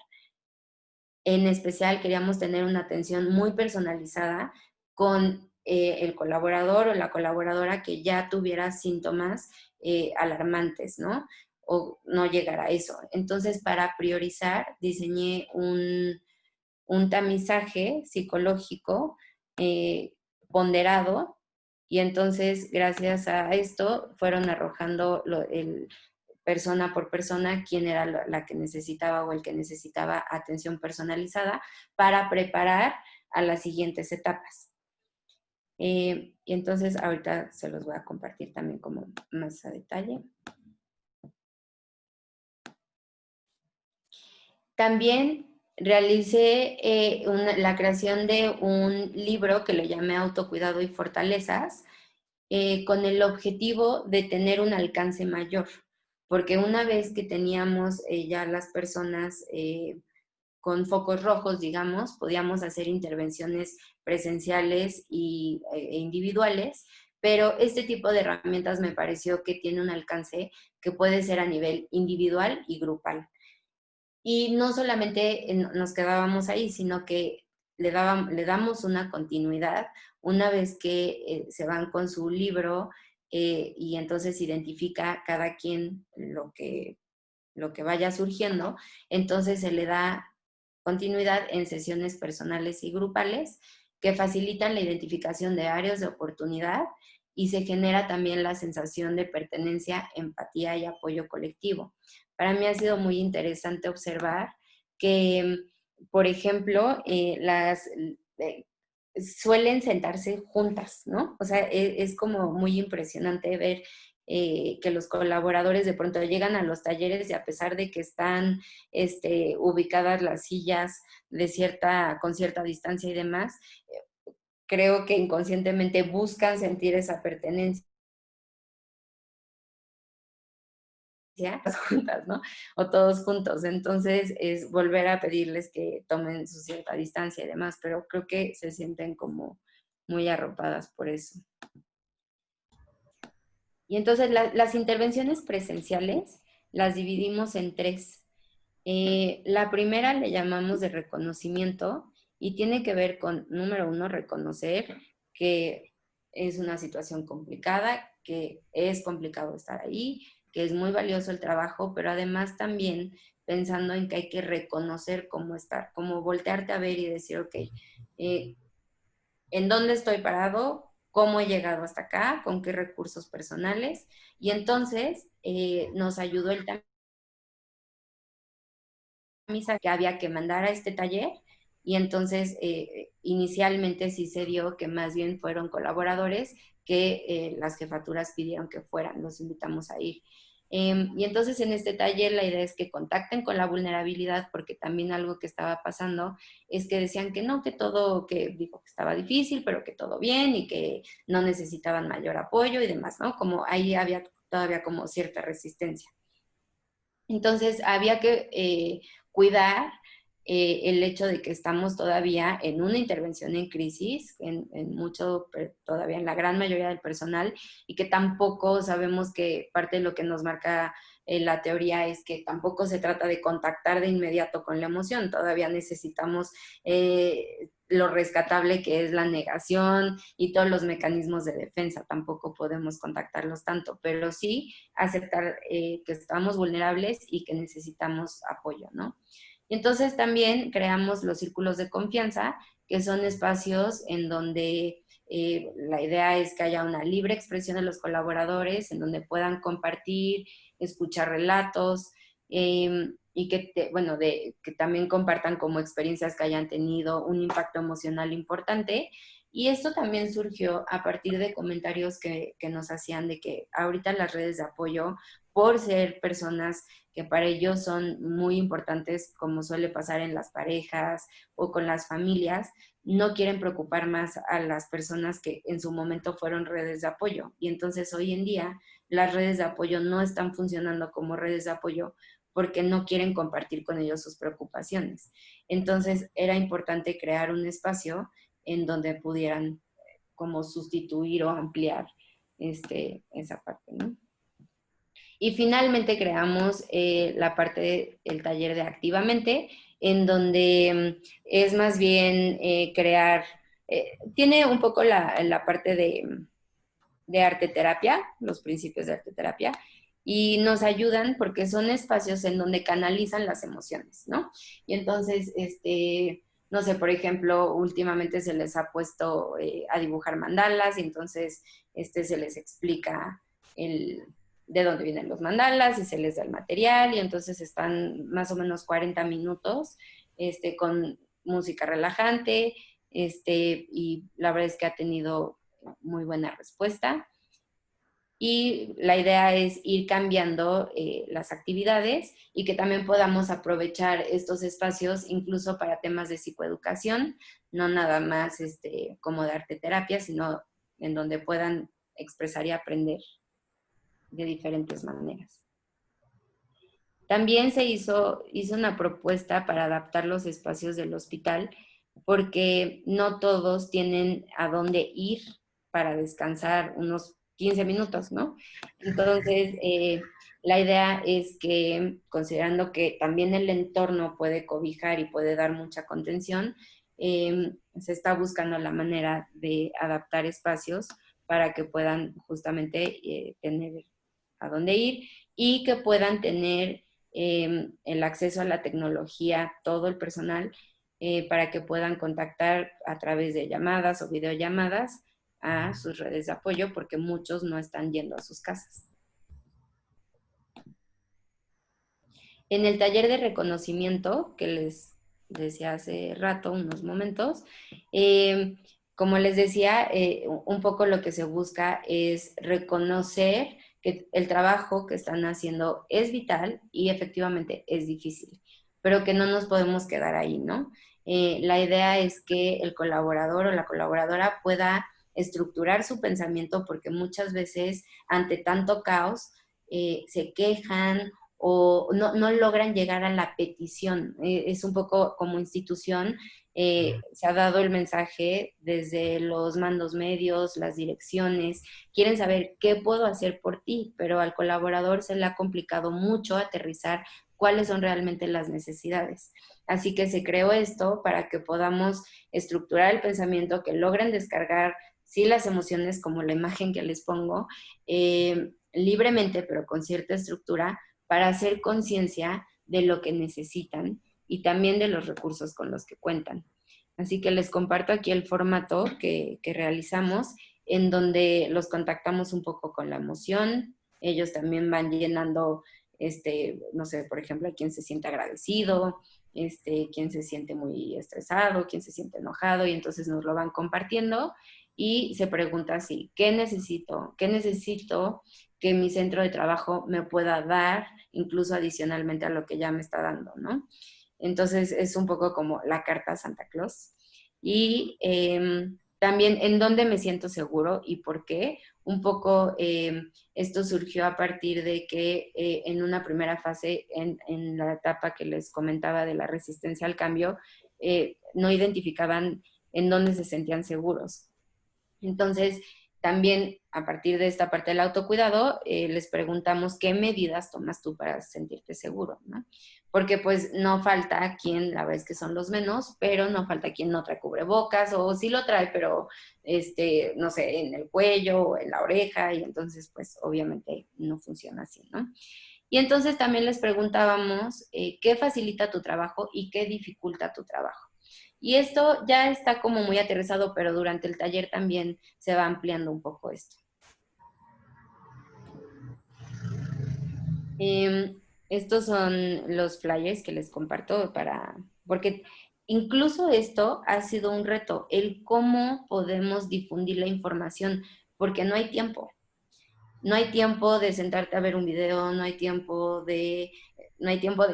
en especial queríamos tener una atención muy personalizada con el colaborador o la colaboradora que ya tuviera síntomas alarmantes, ¿no? O no llegar a eso. Entonces, para priorizar, diseñé un tamizaje psicológico ponderado, y entonces, gracias a esto, fueron arrojando persona por persona quién era la que necesitaba o el que necesitaba atención personalizada para preparar a las siguientes etapas. Y entonces ahorita se los voy a compartir también como más a detalle. También realicé la creación de un libro que le llamé Autocuidado y Fortalezas, con el objetivo de tener un alcance mayor, porque una vez que teníamos ya las personas con focos rojos, digamos, podíamos hacer intervenciones presenciales e individuales, pero este tipo de herramientas me pareció que tiene un alcance que puede ser a nivel individual y grupal. Y no solamente nos quedábamos ahí, sino que le damos una continuidad una vez que se van con su libro y entonces identifica cada quien lo que vaya surgiendo, entonces se le da continuidad en sesiones personales y grupales que facilitan la identificación de áreas de oportunidad, y se genera también la sensación de pertenencia, empatía y apoyo colectivo. Para mí ha sido muy interesante observar que, por ejemplo, suelen sentarse juntas, ¿no? O sea, es como muy impresionante ver que los colaboradores de pronto llegan a los talleres y, a pesar de que están ubicadas las sillas con cierta distancia y demás, creo que inconscientemente buscan sentir esa pertenencia juntas, ¿no? O todos juntos. Entonces es volver a pedirles que tomen su cierta distancia y demás, pero creo que se sienten como muy arropadas por eso. Y entonces las intervenciones presenciales las dividimos en tres. La primera le llamamos de reconocimiento y tiene que ver con, número uno, reconocer que es una situación complicada, que es complicado estar ahí, que es muy valioso el trabajo, pero además también pensando en que hay que reconocer cómo estar, como voltearte a ver y decir, ok, ¿en dónde estoy parado? ¿Cómo he llegado hasta acá? ¿Con qué recursos personales? Y entonces nos ayudó el camisa que había que mandar a este taller y entonces inicialmente sí se dio que más bien fueron colaboradores que las jefaturas pidieron que fueran, los invitamos a ir. Y entonces en este taller la idea es que contacten con la vulnerabilidad, porque también algo que estaba pasando es que decían que no, que todo, que dijo que estaba difícil, pero que todo bien y que no necesitaban mayor apoyo y demás, ¿no? Como ahí había todavía como cierta resistencia. Entonces había que cuidar el hecho de que estamos todavía en una intervención en crisis, en mucho, todavía en la gran mayoría del personal, y que tampoco sabemos que parte de lo que nos marca la teoría es que tampoco se trata de contactar de inmediato con la emoción, todavía necesitamos lo rescatable que es la negación y todos los mecanismos de defensa, tampoco podemos contactarlos tanto, pero sí aceptar que estamos vulnerables y que necesitamos apoyo, ¿no? Entonces también creamos los círculos de confianza, que son espacios en donde la idea es que haya una libre expresión de los colaboradores, en donde puedan compartir, escuchar relatos y que, bueno, que también compartan como experiencias que hayan tenido un impacto emocional importante. Y esto también surgió a partir de comentarios que nos hacían de que ahorita las redes de apoyo, por ser personas que para ellos son muy importantes, como suele pasar en las parejas o con las familias, no quieren preocupar más a las personas que en su momento fueron redes de apoyo. Y entonces hoy en día las redes de apoyo no están funcionando como redes de apoyo porque no quieren compartir con ellos sus preocupaciones. Entonces era importante crear un espacio en donde pudieran como sustituir o ampliar esa parte, ¿no? Y finalmente creamos la parte del taller de Activamente, en donde es más bien crear, tiene un poco la parte de arte terapia, los principios de arte terapia, y nos ayudan porque son espacios en donde canalizan las emociones, ¿no? Y entonces, no sé, por ejemplo, últimamente se les ha puesto a dibujar mandalas y entonces se les explica de dónde vienen los mandalas y se les da el material y entonces están más o menos 40 minutos con música relajante y la verdad es que ha tenido muy buena respuesta. Y la idea es ir cambiando las actividades y que también podamos aprovechar estos espacios incluso para temas de psicoeducación, no nada más como de arte terapia, sino en donde puedan expresar y aprender de diferentes maneras. También se hizo una propuesta para adaptar los espacios del hospital porque no todos tienen a dónde ir para descansar unos 15 minutos, ¿no? Entonces, la idea es que, considerando que también el entorno puede cobijar y puede dar mucha contención, se está buscando la manera de adaptar espacios para que puedan justamente tener a dónde ir y que puedan tener el acceso a la tecnología, todo el personal, para que puedan contactar a través de llamadas o videollamadas a sus redes de apoyo, porque muchos no están yendo a sus casas. En el taller de reconocimiento, que les decía hace rato, unos momentos, como les decía, un poco lo que se busca es reconocer que el trabajo que están haciendo es vital y efectivamente es difícil, pero que no nos podemos quedar ahí, ¿no? La idea es que el colaborador o la colaboradora pueda estructurar su pensamiento porque muchas veces ante tanto caos se quejan o no logran llegar a la petición. Es un poco como institución, se ha dado el mensaje desde los mandos medios, las direcciones, quieren saber qué puedo hacer por ti, pero al colaborador se le ha complicado mucho aterrizar cuáles son realmente las necesidades. Así que se creó esto para que podamos estructurar el pensamiento, que logren descargar sí las emociones, como la imagen que les pongo, libremente, pero con cierta estructura, para hacer conciencia de lo que necesitan y también de los recursos con los que cuentan. Así que les comparto aquí el formato que realizamos, en donde los contactamos un poco con la emoción. Ellos también van llenando, no sé, por ejemplo, a quién se siente agradecido, quién se siente muy estresado, quién se siente enojado, y entonces nos lo van compartiendo y se pregunta así: ¿qué necesito? ¿Qué necesito que mi centro de trabajo me pueda dar, incluso adicionalmente a lo que ya me está dando, ¿no? Entonces es un poco como la carta a Santa Claus. Y también en dónde me siento seguro y por qué. Un poco esto surgió a partir de que en una primera fase, en la etapa que les comentaba de la resistencia al cambio, no identificaban en dónde se sentían seguros. Entonces, también a partir de esta parte del autocuidado, les preguntamos qué medidas tomas tú para sentirte seguro, ¿no? Porque pues no falta quien, la verdad es que son los menos, pero no falta quien no trae cubrebocas o sí lo trae, pero no sé, en el cuello o en la oreja, y entonces pues obviamente no funciona así, ¿no? Y entonces también les preguntábamos qué facilita tu trabajo y qué dificulta tu trabajo. Y esto ya está como muy aterrizado, pero durante el taller también se va ampliando un poco esto. Estos son los flyers que les comparto porque incluso esto ha sido un reto, el cómo podemos difundir la información, porque no hay tiempo. No hay tiempo de sentarte a ver un video, no hay tiempo de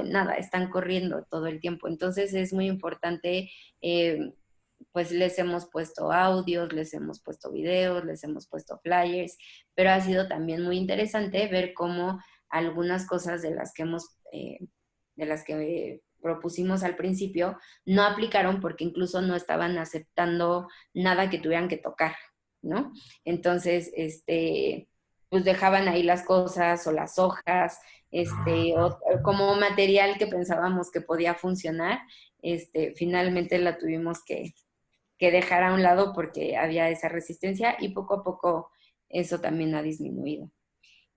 nada, están corriendo todo el tiempo. Entonces es muy importante, pues les hemos puesto audios, les hemos puesto videos, les hemos puesto flyers, pero ha sido también muy interesante ver cómo algunas cosas de las que propusimos al principio, no aplicaron porque incluso no estaban aceptando nada que tuvieran que tocar, ¿no? Entonces, pues dejaban ahí las cosas o las hojas, o como material que pensábamos que podía funcionar, finalmente la tuvimos que dejar a un lado porque había esa resistencia, y poco a poco eso también ha disminuido.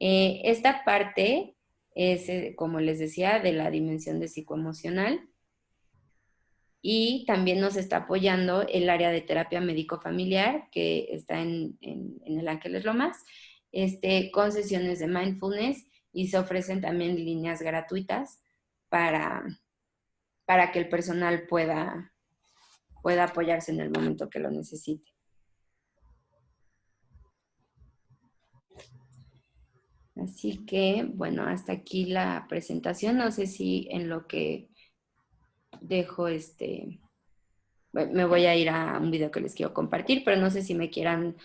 Esta parte es, como les decía, de la dimensión de psicoemocional, y también nos está apoyando el área de terapia médico-familiar que está en el Ángeles Lomas, con sesiones de mindfulness, y se ofrecen también líneas gratuitas para, para que el personal pueda apoyarse en el momento que lo necesite. Así que, bueno, hasta aquí la presentación. No sé si en lo que dejo me voy a ir a un video que les quiero compartir, pero no sé si me quieran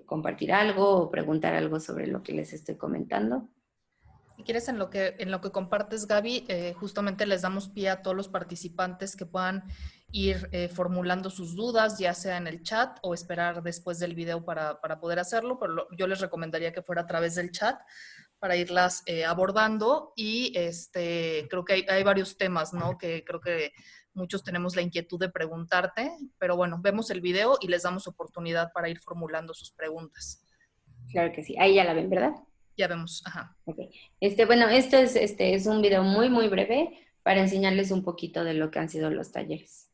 compartir algo o preguntar algo sobre lo que les estoy comentando. Si quieres, en lo que compartes, Gaby, justamente les damos pie a todos los participantes que puedan ir formulando sus dudas, ya sea en el chat o esperar después del video para poder hacerlo, pero yo les recomendaría que fuera a través del chat para irlas abordando, y creo que hay varios temas, ¿no? Que creo que muchos tenemos la inquietud de preguntarte, pero bueno, vemos el video y les damos oportunidad para ir formulando sus preguntas. Claro que sí. Ahí ya la ven, ¿verdad? Ya vemos, ajá. Ok. Bueno, esto es un video muy, muy breve para enseñarles un poquito de lo que han sido los talleres.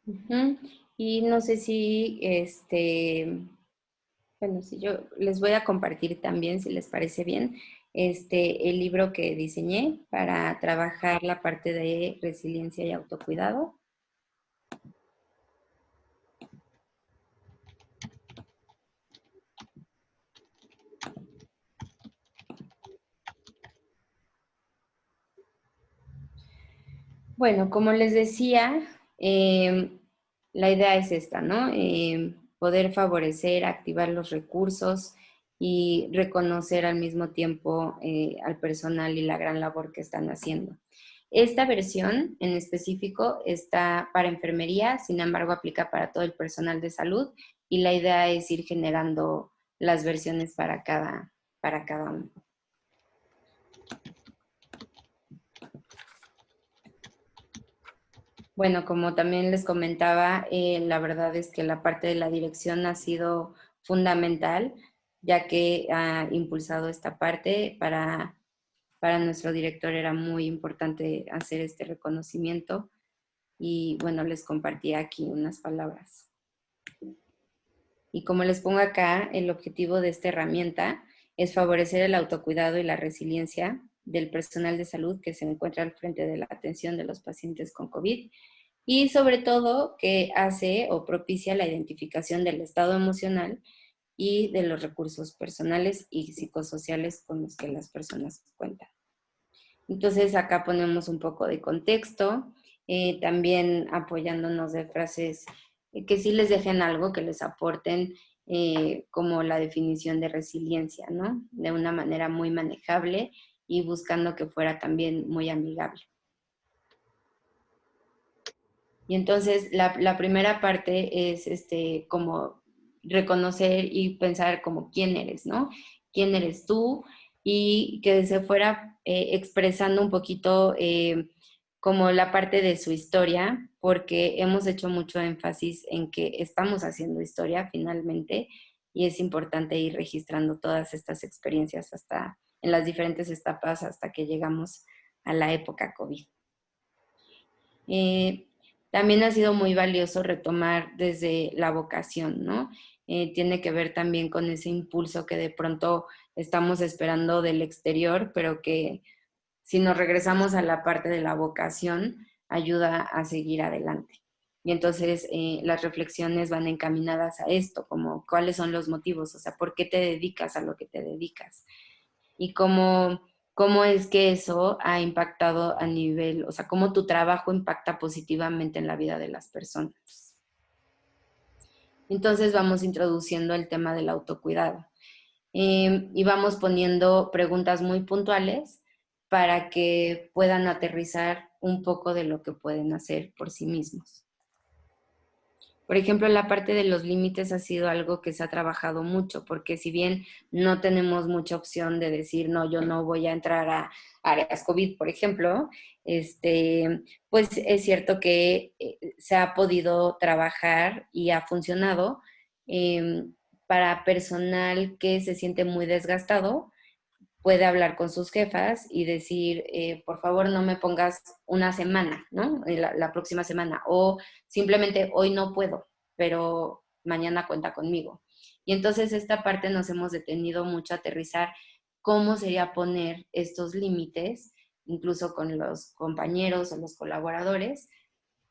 Uh-huh. Y no sé si Bueno, sí, yo les voy a compartir también, si les parece bien, el libro que diseñé para trabajar la parte de resiliencia y autocuidado. Bueno, como les decía, la idea es esta, ¿no? Poder favorecer, activar los recursos y reconocer al mismo tiempo al personal y la gran labor que están haciendo. Esta versión en específico está para enfermería, sin embargo aplica para todo el personal de salud y la idea es ir generando las versiones para cada uno. Bueno, como también les comentaba, la verdad es que la parte de la dirección ha sido fundamental, ya que ha impulsado esta parte. Para nuestro director era muy importante hacer este reconocimiento y bueno, les compartí aquí unas palabras. Y como les pongo acá, el objetivo de esta herramienta es favorecer el autocuidado y la resiliencia del personal de salud que se encuentra al frente de la atención de los pacientes con COVID y sobre todo que hace o propicia la identificación del estado emocional y de los recursos personales y psicosociales con los que las personas cuentan. Entonces acá ponemos un poco de contexto, también apoyándonos de frases que sí les dejen algo, que les aporten, como la definición de resiliencia, ¿no? De una manera muy manejable y buscando que fuera también muy amigable. Y entonces la primera parte es como reconocer y pensar como quién eres, ¿no? ¿Quién eres tú? Y que se fuera expresando un poquito como la parte de su historia, porque hemos hecho mucho énfasis en que estamos haciendo historia finalmente y es importante ir registrando todas estas experiencias hasta en las diferentes etapas hasta que llegamos a la época COVID. También ha sido muy valioso retomar desde la vocación, ¿no? Tiene que ver también con ese impulso que de pronto estamos esperando del exterior, pero que si nos regresamos a la parte de la vocación, ayuda a seguir adelante. Y entonces las reflexiones van encaminadas a esto, como cuáles son los motivos, o sea, ¿por qué te dedicas a lo que te dedicas? Y cómo es que eso ha impactado a nivel, o sea, cómo tu trabajo impacta positivamente en la vida de las personas. Entonces vamos introduciendo el tema del autocuidado y vamos poniendo preguntas muy puntuales para que puedan aterrizar un poco de lo que pueden hacer por sí mismos. Por ejemplo, la parte de los límites ha sido algo que se ha trabajado mucho, porque si bien no tenemos mucha opción de decir, no, yo no voy a entrar a áreas COVID, por ejemplo, pues es cierto que se ha podido trabajar y ha funcionado para personal que se siente muy desgastado, puede hablar con sus jefas y decir, por favor, no me pongas una semana, ¿no? La próxima semana. O simplemente hoy no puedo, pero mañana cuenta conmigo. Y entonces esta parte nos hemos detenido mucho a aterrizar cómo sería poner estos límites, incluso con los compañeros o los colaboradores,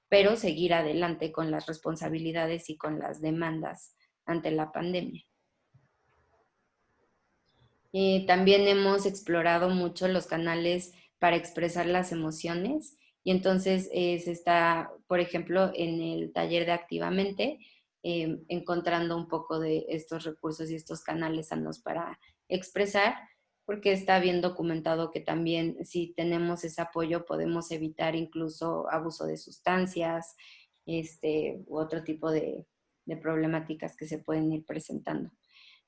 pero seguir adelante con las responsabilidades y con las demandas ante la pandemia. También hemos explorado mucho los canales para expresar las emociones y entonces se está, por ejemplo, en el taller de Activamente, encontrando un poco de estos recursos y estos canales sanos para expresar, porque está bien documentado que también si tenemos ese apoyo podemos evitar incluso abuso de sustancias, u otro tipo de problemáticas que se pueden ir presentando.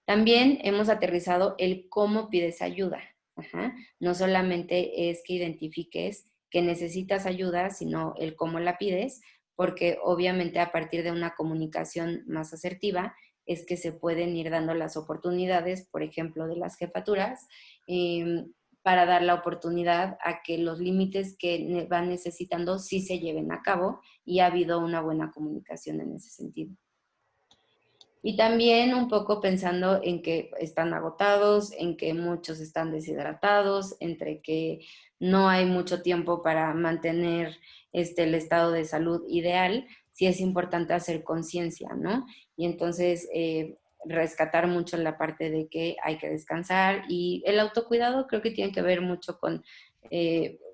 También hemos aterrizado el cómo pides ayuda. Ajá. No solamente es que identifiques que necesitas ayuda, sino el cómo la pides, porque obviamente a partir de una comunicación más asertiva es que se pueden ir dando las oportunidades, por ejemplo, de las jefaturas, para dar la oportunidad a que los límites que van necesitando sí se lleven a cabo y ha habido una buena comunicación en ese sentido. Y también un poco pensando en que están agotados, en que muchos están deshidratados, entre que no hay mucho tiempo para mantener el estado de salud ideal, sí es importante hacer conciencia, ¿no? Y entonces rescatar mucho la parte de que hay que descansar, y el autocuidado creo que tiene que ver mucho con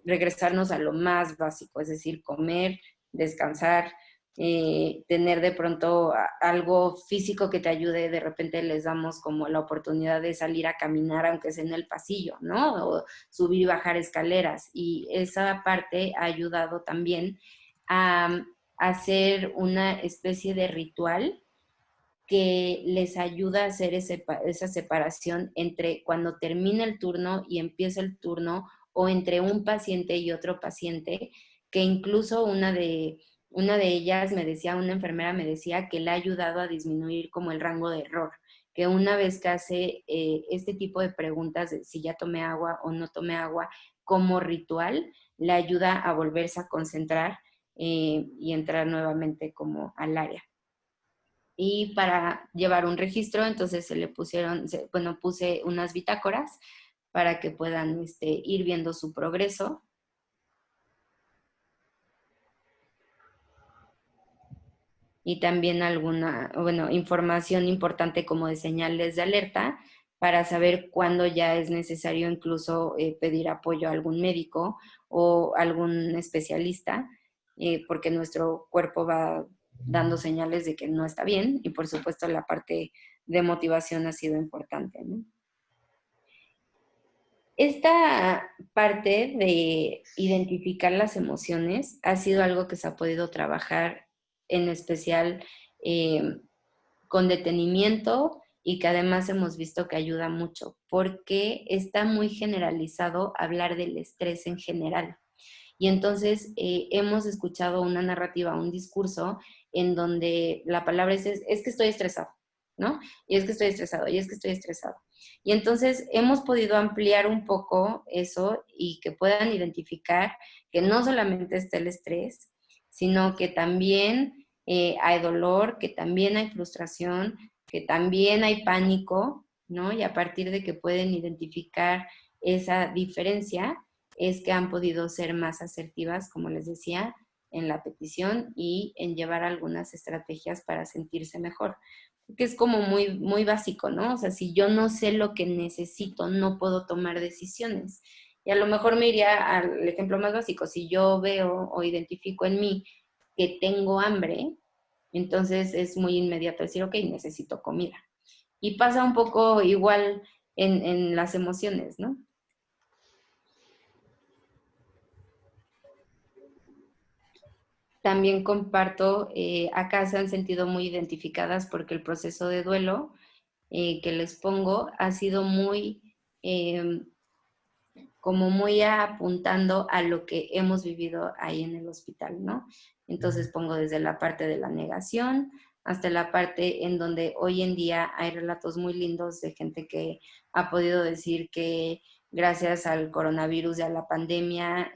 regresarnos a lo más básico, es decir, comer, descansar, tener de pronto algo físico que te ayude. De repente les damos como la oportunidad de salir a caminar, aunque sea en el pasillo, ¿no? O subir y bajar escaleras. Y esa parte ha ayudado también a hacer una especie de ritual que les ayuda a hacer esa separación entre cuando termina el turno y empieza el turno, o entre un paciente y otro paciente, que incluso una de ellas me decía, una enfermera me decía que le ha ayudado a disminuir como el rango de error, que una vez que hace este tipo de preguntas de si ya tomé agua o no tomé agua como ritual, le ayuda a volverse a concentrar y entrar nuevamente como al área. Y para llevar un registro, entonces puse unas bitácoras para que puedan ir viendo su progreso. Y también información importante como de señales de alerta para saber cuándo ya es necesario incluso pedir apoyo a algún médico o algún especialista, porque nuestro cuerpo va dando señales de que no está bien, y por supuesto la parte de motivación ha sido importante, ¿no? Esta parte de identificar las emociones ha sido algo que se ha podido trabajar en especial eh, con detenimiento, y que además hemos visto que ayuda mucho, porque está muy generalizado hablar del estrés en general. Y entonces hemos escuchado una narrativa, un discurso en donde la palabra es que estoy estresado, ¿no? Y es que estoy estresado, y es que estoy estresado. Y entonces hemos podido ampliar un poco eso, y que puedan identificar que no solamente está el estrés, sino que también hay dolor, que también hay frustración, que también hay pánico, ¿no? Y a partir de que pueden identificar esa diferencia, es que han podido ser más asertivas, como les decía, en la petición y en llevar algunas estrategias para sentirse mejor. Que es como muy, muy básico, ¿no? O sea, si yo no sé lo que necesito, no puedo tomar decisiones. Y a lo mejor me iría al ejemplo más básico. Si yo veo o identifico en mí que tengo hambre, entonces es muy inmediato decir, ok, necesito comida. Y pasa un poco igual en las emociones, ¿no? También comparto, acá se han sentido muy identificadas porque el proceso de duelo que les pongo ha sido eh, como muy apuntando a lo que hemos vivido ahí en el hospital, ¿no? Entonces pongo desde la parte de la negación hasta la parte en donde hoy en día hay relatos muy lindos de gente que ha podido decir que gracias al coronavirus y a la pandemia,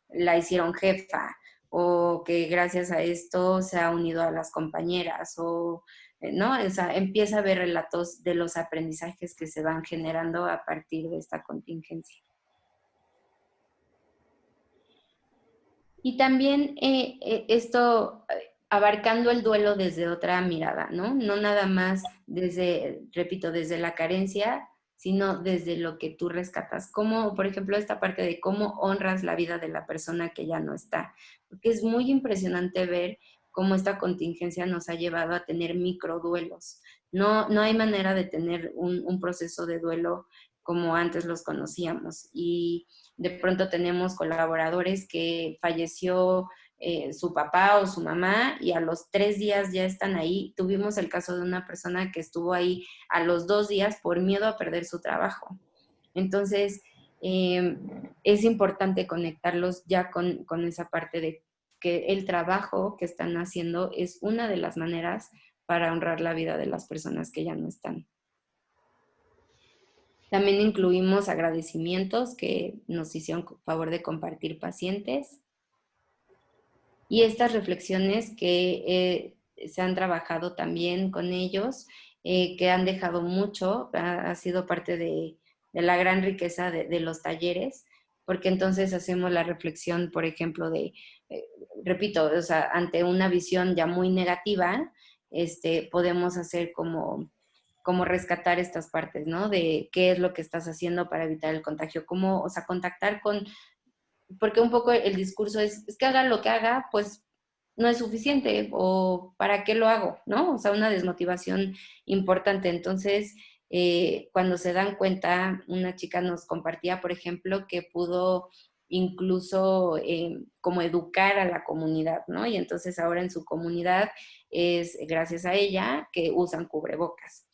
la hicieron jefa, o que gracias a esto se ha unido a las compañeras, o ¿no? O sea, empieza a haber relatos de los aprendizajes que se van generando a partir de esta contingencia. Y también esto abarcando el duelo desde otra mirada, ¿no? No nada más desde, repito, desde la carencia, sino desde lo que tú rescatas. Como, por ejemplo, esta parte de cómo honras la vida de la persona que ya no está. Porque es muy impresionante ver cómo esta contingencia nos ha llevado a tener microduelos. No hay manera de tener un proceso de duelo como antes los conocíamos. Y de pronto tenemos colaboradores que falleció su papá o su mamá y a los 3 días ya están ahí. Tuvimos el caso de una persona que estuvo ahí a los 2 días por miedo a perder su trabajo. Entonces, es importante conectarlos ya con esa parte de que el trabajo que están haciendo es una de las maneras para honrar la vida de las personas que ya no están. También incluimos agradecimientos que nos hicieron favor de compartir pacientes, y estas reflexiones que se han trabajado también con ellos, que han dejado mucho, ha sido parte de la gran riqueza de los talleres, porque entonces hacemos la reflexión, por ejemplo, eh, repito, o sea, ante una visión ya muy negativa, podemos hacer como rescatar estas partes, ¿no? De qué es lo que estás haciendo para evitar el contagio, cómo, o sea, contactar con, porque un poco el discurso es que haga lo que haga, pues no es suficiente, o ¿para qué lo hago? ¿No? O sea, una desmotivación importante. Entonces, cuando se dan cuenta, una chica nos compartía, por ejemplo, que pudo incluso como educar a la comunidad, ¿no? Y entonces ahora en su comunidad es gracias a ella que usan cubrebocas.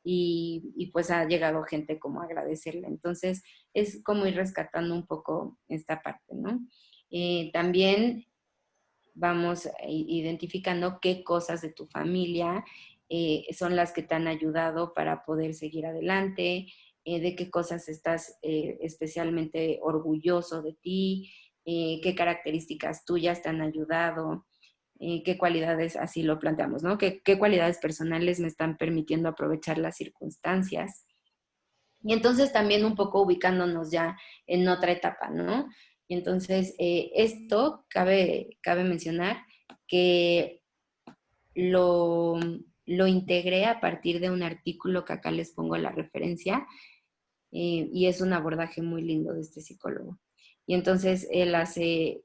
Y pues ha llegado gente como a agradecerle. Entonces, es como ir rescatando un poco esta parte, ¿no? También vamos identificando qué cosas de tu familia son las que te han ayudado para poder seguir adelante, de qué cosas estás especialmente orgulloso de ti, qué características tuyas te han ayudado, qué cualidades, así lo planteamos, ¿no? ¿Qué cualidades personales me están permitiendo aprovechar las circunstancias? Y entonces también un poco ubicándonos ya en otra etapa, ¿no? Y entonces esto cabe mencionar que lo, lo integré a partir de un artículo que acá les pongo la referencia, y es un abordaje muy lindo de este psicólogo. Y entonces él hace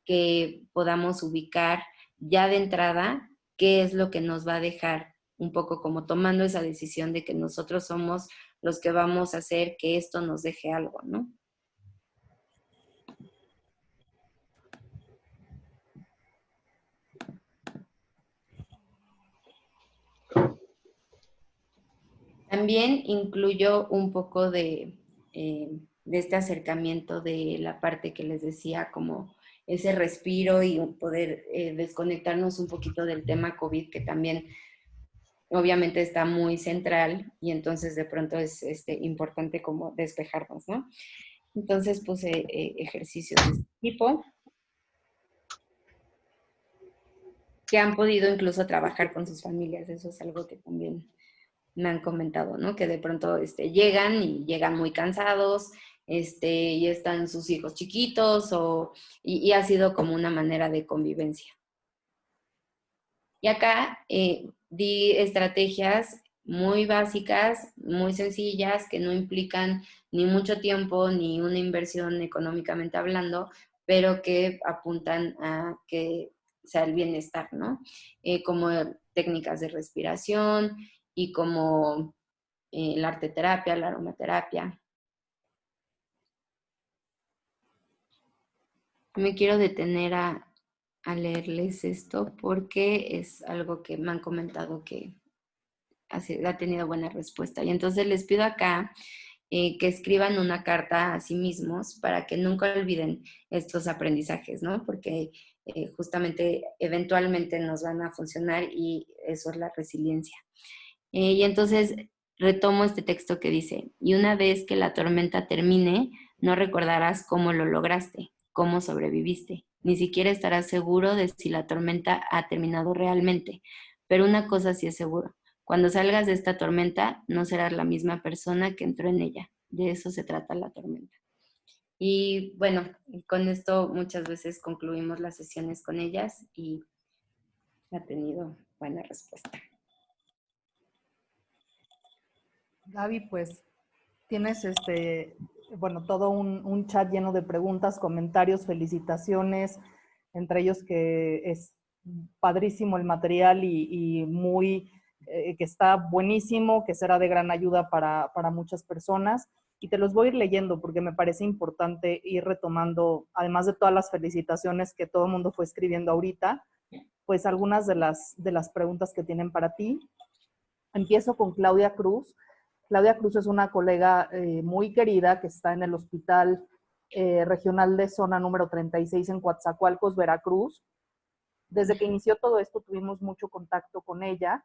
que podamos ubicar ya de entrada qué es lo que nos va a dejar un poco como tomando esa decisión de que nosotros somos los que vamos a hacer que esto nos deje algo, ¿no? También incluyo un poco de este acercamiento de la parte que les decía, como ese respiro y poder desconectarnos un poquito del tema COVID, que también obviamente está muy central y entonces de pronto es importante como despejarnos, ¿no? Entonces puse ejercicios de este tipo que han podido incluso trabajar con sus familias. Eso es algo que también me han comentado, ¿no? Que de pronto llegan y llegan muy cansados, y están sus hijos chiquitos, y ha sido como una manera de convivencia. Y acá di estrategias muy básicas, muy sencillas, que no implican ni mucho tiempo ni una inversión económicamente hablando, pero que apuntan a que sea el bienestar, ¿no? Como técnicas de respiración y como la arteterapia, la aromaterapia. Me quiero detener a leerles esto porque es algo que me han comentado que ha tenido buena respuesta. Y entonces les pido acá que escriban una carta a sí mismos para que nunca olviden estos aprendizajes, ¿no? Porque justamente eventualmente nos van a funcionar y eso es la resiliencia. Y entonces retomo este texto que dice, y una vez que la tormenta termine, no recordarás cómo lo lograste, cómo sobreviviste, ni siquiera estarás seguro de si la tormenta ha terminado realmente. Pero una cosa sí es seguro, cuando salgas de esta tormenta, no serás la misma persona que entró en ella. De eso se trata la tormenta. Y bueno, con esto muchas veces concluimos las sesiones con ellas y ha tenido buena respuesta. Gaby, pues tienes bueno, todo un chat lleno de preguntas, comentarios, felicitaciones, entre ellos que es padrísimo el material y muy, que está buenísimo, que será de gran ayuda para muchas personas. Y te los voy a ir leyendo porque me parece importante ir retomando, además de todas las felicitaciones que todo el mundo fue escribiendo ahorita, pues algunas de las preguntas que tienen para ti. Empiezo con Claudia Cruz. Claudia Cruz es una colega muy querida que está en el Hospital Regional de Zona número 36 en Coatzacoalcos, Veracruz. Desde que inició todo esto tuvimos mucho contacto con ella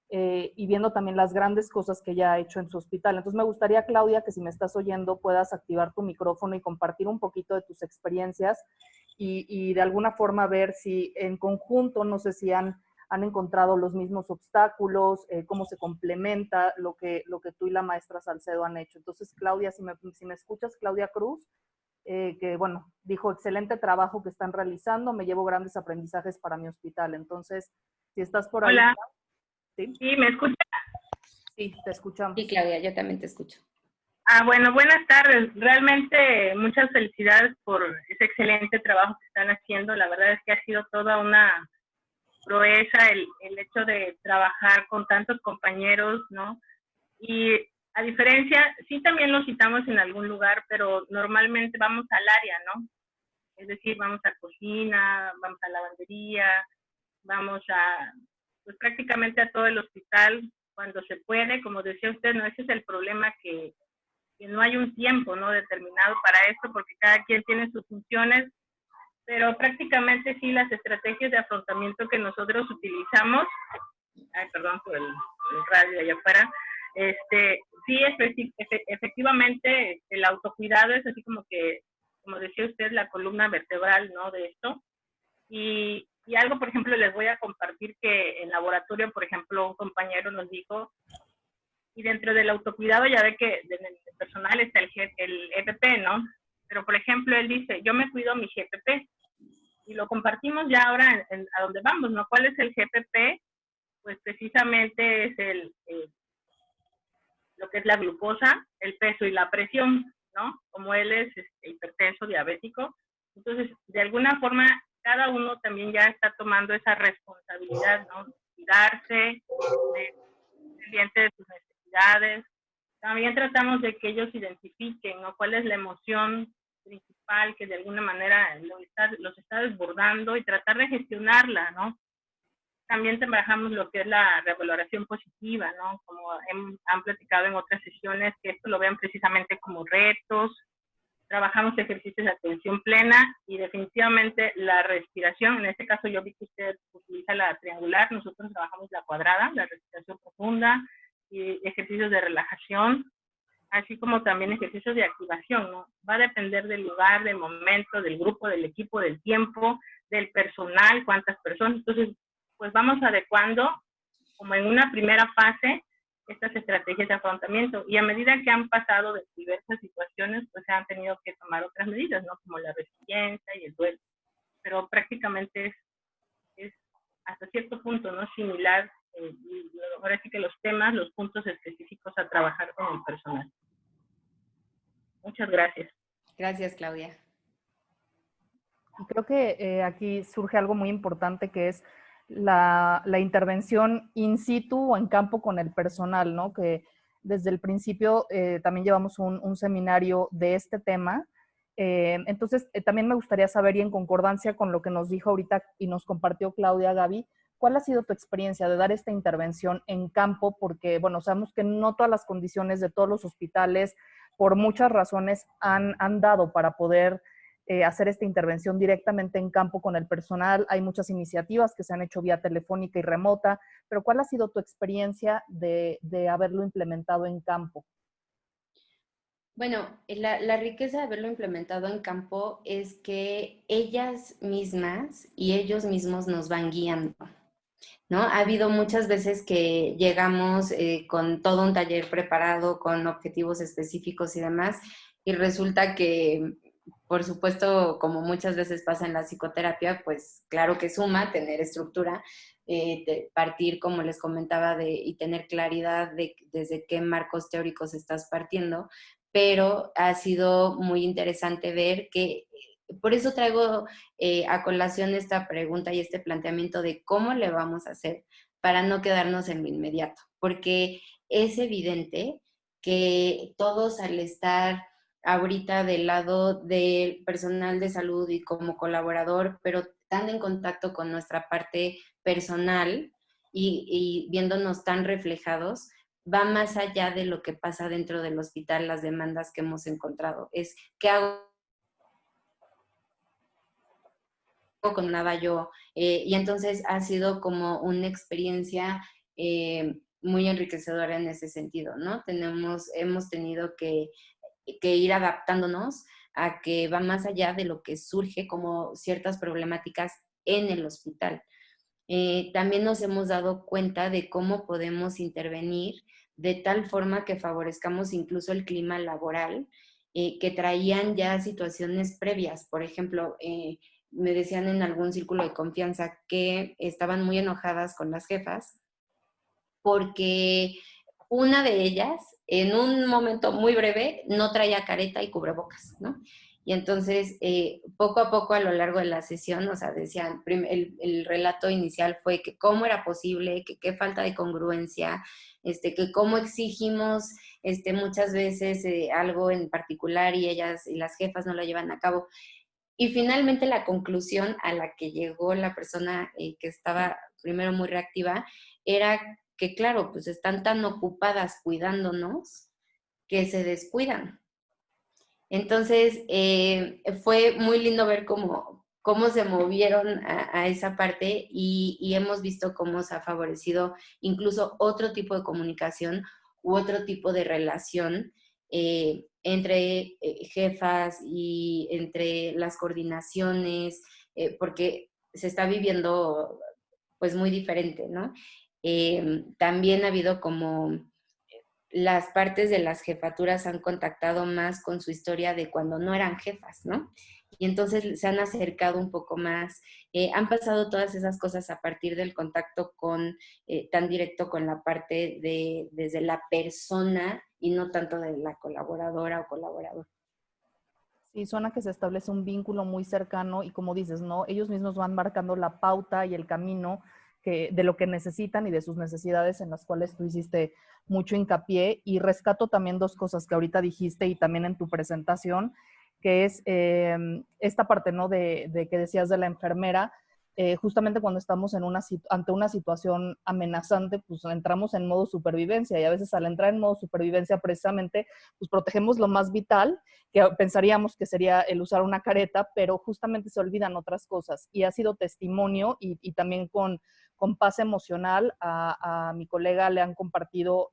y viendo también las grandes cosas que ella ha hecho en su hospital. Entonces me gustaría, Claudia, que si me estás oyendo puedas activar tu micrófono y compartir un poquito de tus experiencias y de alguna forma ver si en conjunto, no sé si han han encontrado los mismos obstáculos, cómo se complementa lo que tú y la maestra Salcedo han hecho. Entonces, Claudia, si me escuchas, Claudia Cruz, que bueno, dijo, excelente trabajo que están realizando, me llevo grandes aprendizajes para mi hospital. Entonces, si estás por ahí. Hola. ¿Sí? ¿Sí, me escucha? Sí, te escuchamos. Sí, Claudia, yo también te escucho. Bueno, buenas tardes. Realmente muchas felicidades por ese excelente trabajo que están haciendo. La verdad es que ha sido toda una proeza el hecho de trabajar con tantos compañeros, ¿no? Y a diferencia, sí también los citamos en algún lugar, pero normalmente vamos al área, ¿no? Es decir, vamos a cocina, vamos a lavandería, vamos a, pues prácticamente a todo el hospital cuando se puede. Como decía usted, no, ese es el problema, que no hay un tiempo, ¿no?, determinado para esto, porque cada quien tiene sus funciones, pero prácticamente sí, las estrategias de afrontamiento que nosotros utilizamos, perdón por el radio allá afuera, sí, efectivamente el autocuidado es así como que, como decía usted, la columna vertebral, ¿no?, de esto. Y algo, por ejemplo, les voy a compartir que en laboratorio, por ejemplo, un compañero nos dijo, y dentro del autocuidado ya ve que en el personal está el EPP, ¿no? Pero, por ejemplo, él dice, yo me cuido mi GPP, y lo compartimos ya ahora a donde vamos, ¿no? ¿Cuál es el GPP? Pues precisamente es lo que es la glucosa, el peso y la presión, ¿no? Como él es hipertenso, diabético. Entonces, de alguna forma, cada uno también ya está tomando esa responsabilidad, ¿no? De cuidarse, de pendiente de sus necesidades. También tratamos de que ellos identifiquen, ¿no?, cuál es la emoción principal que de alguna manera los está desbordando, y tratar de gestionarla, ¿no? También trabajamos lo que es la revaloración positiva, ¿no? Como han platicado en otras sesiones, que esto lo vean precisamente como retos. Trabajamos ejercicios de atención plena y definitivamente la respiración. En este caso yo vi que usted utiliza la triangular, nosotros trabajamos la cuadrada, la respiración profunda, y ejercicios de relajación, así como también ejercicios de activación, ¿no? Va a depender del lugar, del momento, del grupo, del equipo, del tiempo, del personal, cuántas personas. Entonces, pues vamos adecuando, como en una primera fase, estas estrategias de afrontamiento. Y a medida que han pasado de diversas situaciones, pues se han tenido que tomar otras medidas, ¿no? Como la resiliencia y el duelo. Pero prácticamente es hasta cierto punto, ¿no?, similar. Y ahora sí que los temas, los puntos específicos a trabajar con el personal. Muchas gracias. Gracias, Claudia. Y creo que aquí surge algo muy importante, que es la intervención in situ o en campo con el personal, ¿no? Que desde el principio también llevamos un seminario de este tema. Entonces, también me gustaría saber, y en concordancia con lo que nos dijo ahorita y nos compartió Claudia, Gaby, ¿cuál ha sido tu experiencia de dar esta intervención en campo? Porque, bueno, sabemos que no todas las condiciones de todos los hospitales, por muchas razones, han dado para poder hacer esta intervención directamente en campo con el personal. Hay muchas iniciativas que se han hecho vía telefónica y remota, pero ¿cuál ha sido tu experiencia de haberlo implementado en campo? Bueno, la riqueza de haberlo implementado en campo es que ellas mismas y ellos mismos nos van guiando, ¿no? Ha habido muchas veces que llegamos con todo un taller preparado, con objetivos específicos y demás, y resulta que, por supuesto, como muchas veces pasa en la psicoterapia, pues claro que suma tener estructura, partir, como les comentaba, y tener claridad de desde qué marcos teóricos estás partiendo, pero ha sido muy interesante ver que, por eso traigo a colación esta pregunta y este planteamiento de cómo le vamos a hacer para no quedarnos en lo inmediato, porque es evidente que todos, al estar ahorita del lado del personal de salud y como colaborador, pero tan en contacto con nuestra parte personal y viéndonos tan reflejados, va más allá de lo que pasa dentro del hospital, las demandas que hemos encontrado. Es, ¿qué hago con nada yo? Y entonces ha sido como una experiencia muy enriquecedora en ese sentido, ¿no? Hemos tenido que ir adaptándonos a que va más allá de lo que surge como ciertas problemáticas en el hospital. también nos hemos dado cuenta de cómo podemos intervenir de tal forma que favorezcamos incluso el clima laboral, que traían ya situaciones previas. Por ejemplo, me decían en algún círculo de confianza que estaban muy enojadas con las jefas porque una de ellas, en un momento muy breve, no traía careta y cubrebocas, ¿no? Y entonces, poco a poco a lo largo de la sesión, o sea, decían, el relato inicial fue que cómo era posible, que qué falta de congruencia, que cómo exigimos muchas veces algo en particular y ellas y las jefas no lo llevan a cabo. Y finalmente la conclusión a la que llegó la persona que estaba primero muy reactiva era que, claro, pues están tan ocupadas cuidándonos que se descuidan. Entonces, fue muy lindo ver cómo se movieron a esa parte y hemos visto cómo se ha favorecido incluso otro tipo de comunicación u otro tipo de relación entre jefas y entre las coordinaciones, porque se está viviendo pues muy diferente, ¿no? También ha habido como las partes de las jefaturas han contactado más con su historia de cuando no eran jefas, ¿no? Y entonces se han acercado un poco más, han pasado todas esas cosas a partir del contacto tan directo con la parte desde la persona y no tanto de la colaboradora o colaborador. Sí, suena que se establece un vínculo muy cercano y como dices, ¿no? Ellos mismos van marcando la pauta y el camino de lo que necesitan y de sus necesidades en las cuales tú hiciste mucho hincapié. Y rescato también dos cosas que ahorita dijiste y también en tu presentación, que es esta parte, ¿no? De que decías de la enfermera. Justamente cuando estamos ante una situación amenazante, pues entramos en modo supervivencia y a veces al entrar en modo supervivencia precisamente, pues protegemos lo más vital, que pensaríamos que sería el usar una careta, pero justamente se olvidan otras cosas. Y ha sido testimonio y también con paz emocional a mi colega le han compartido,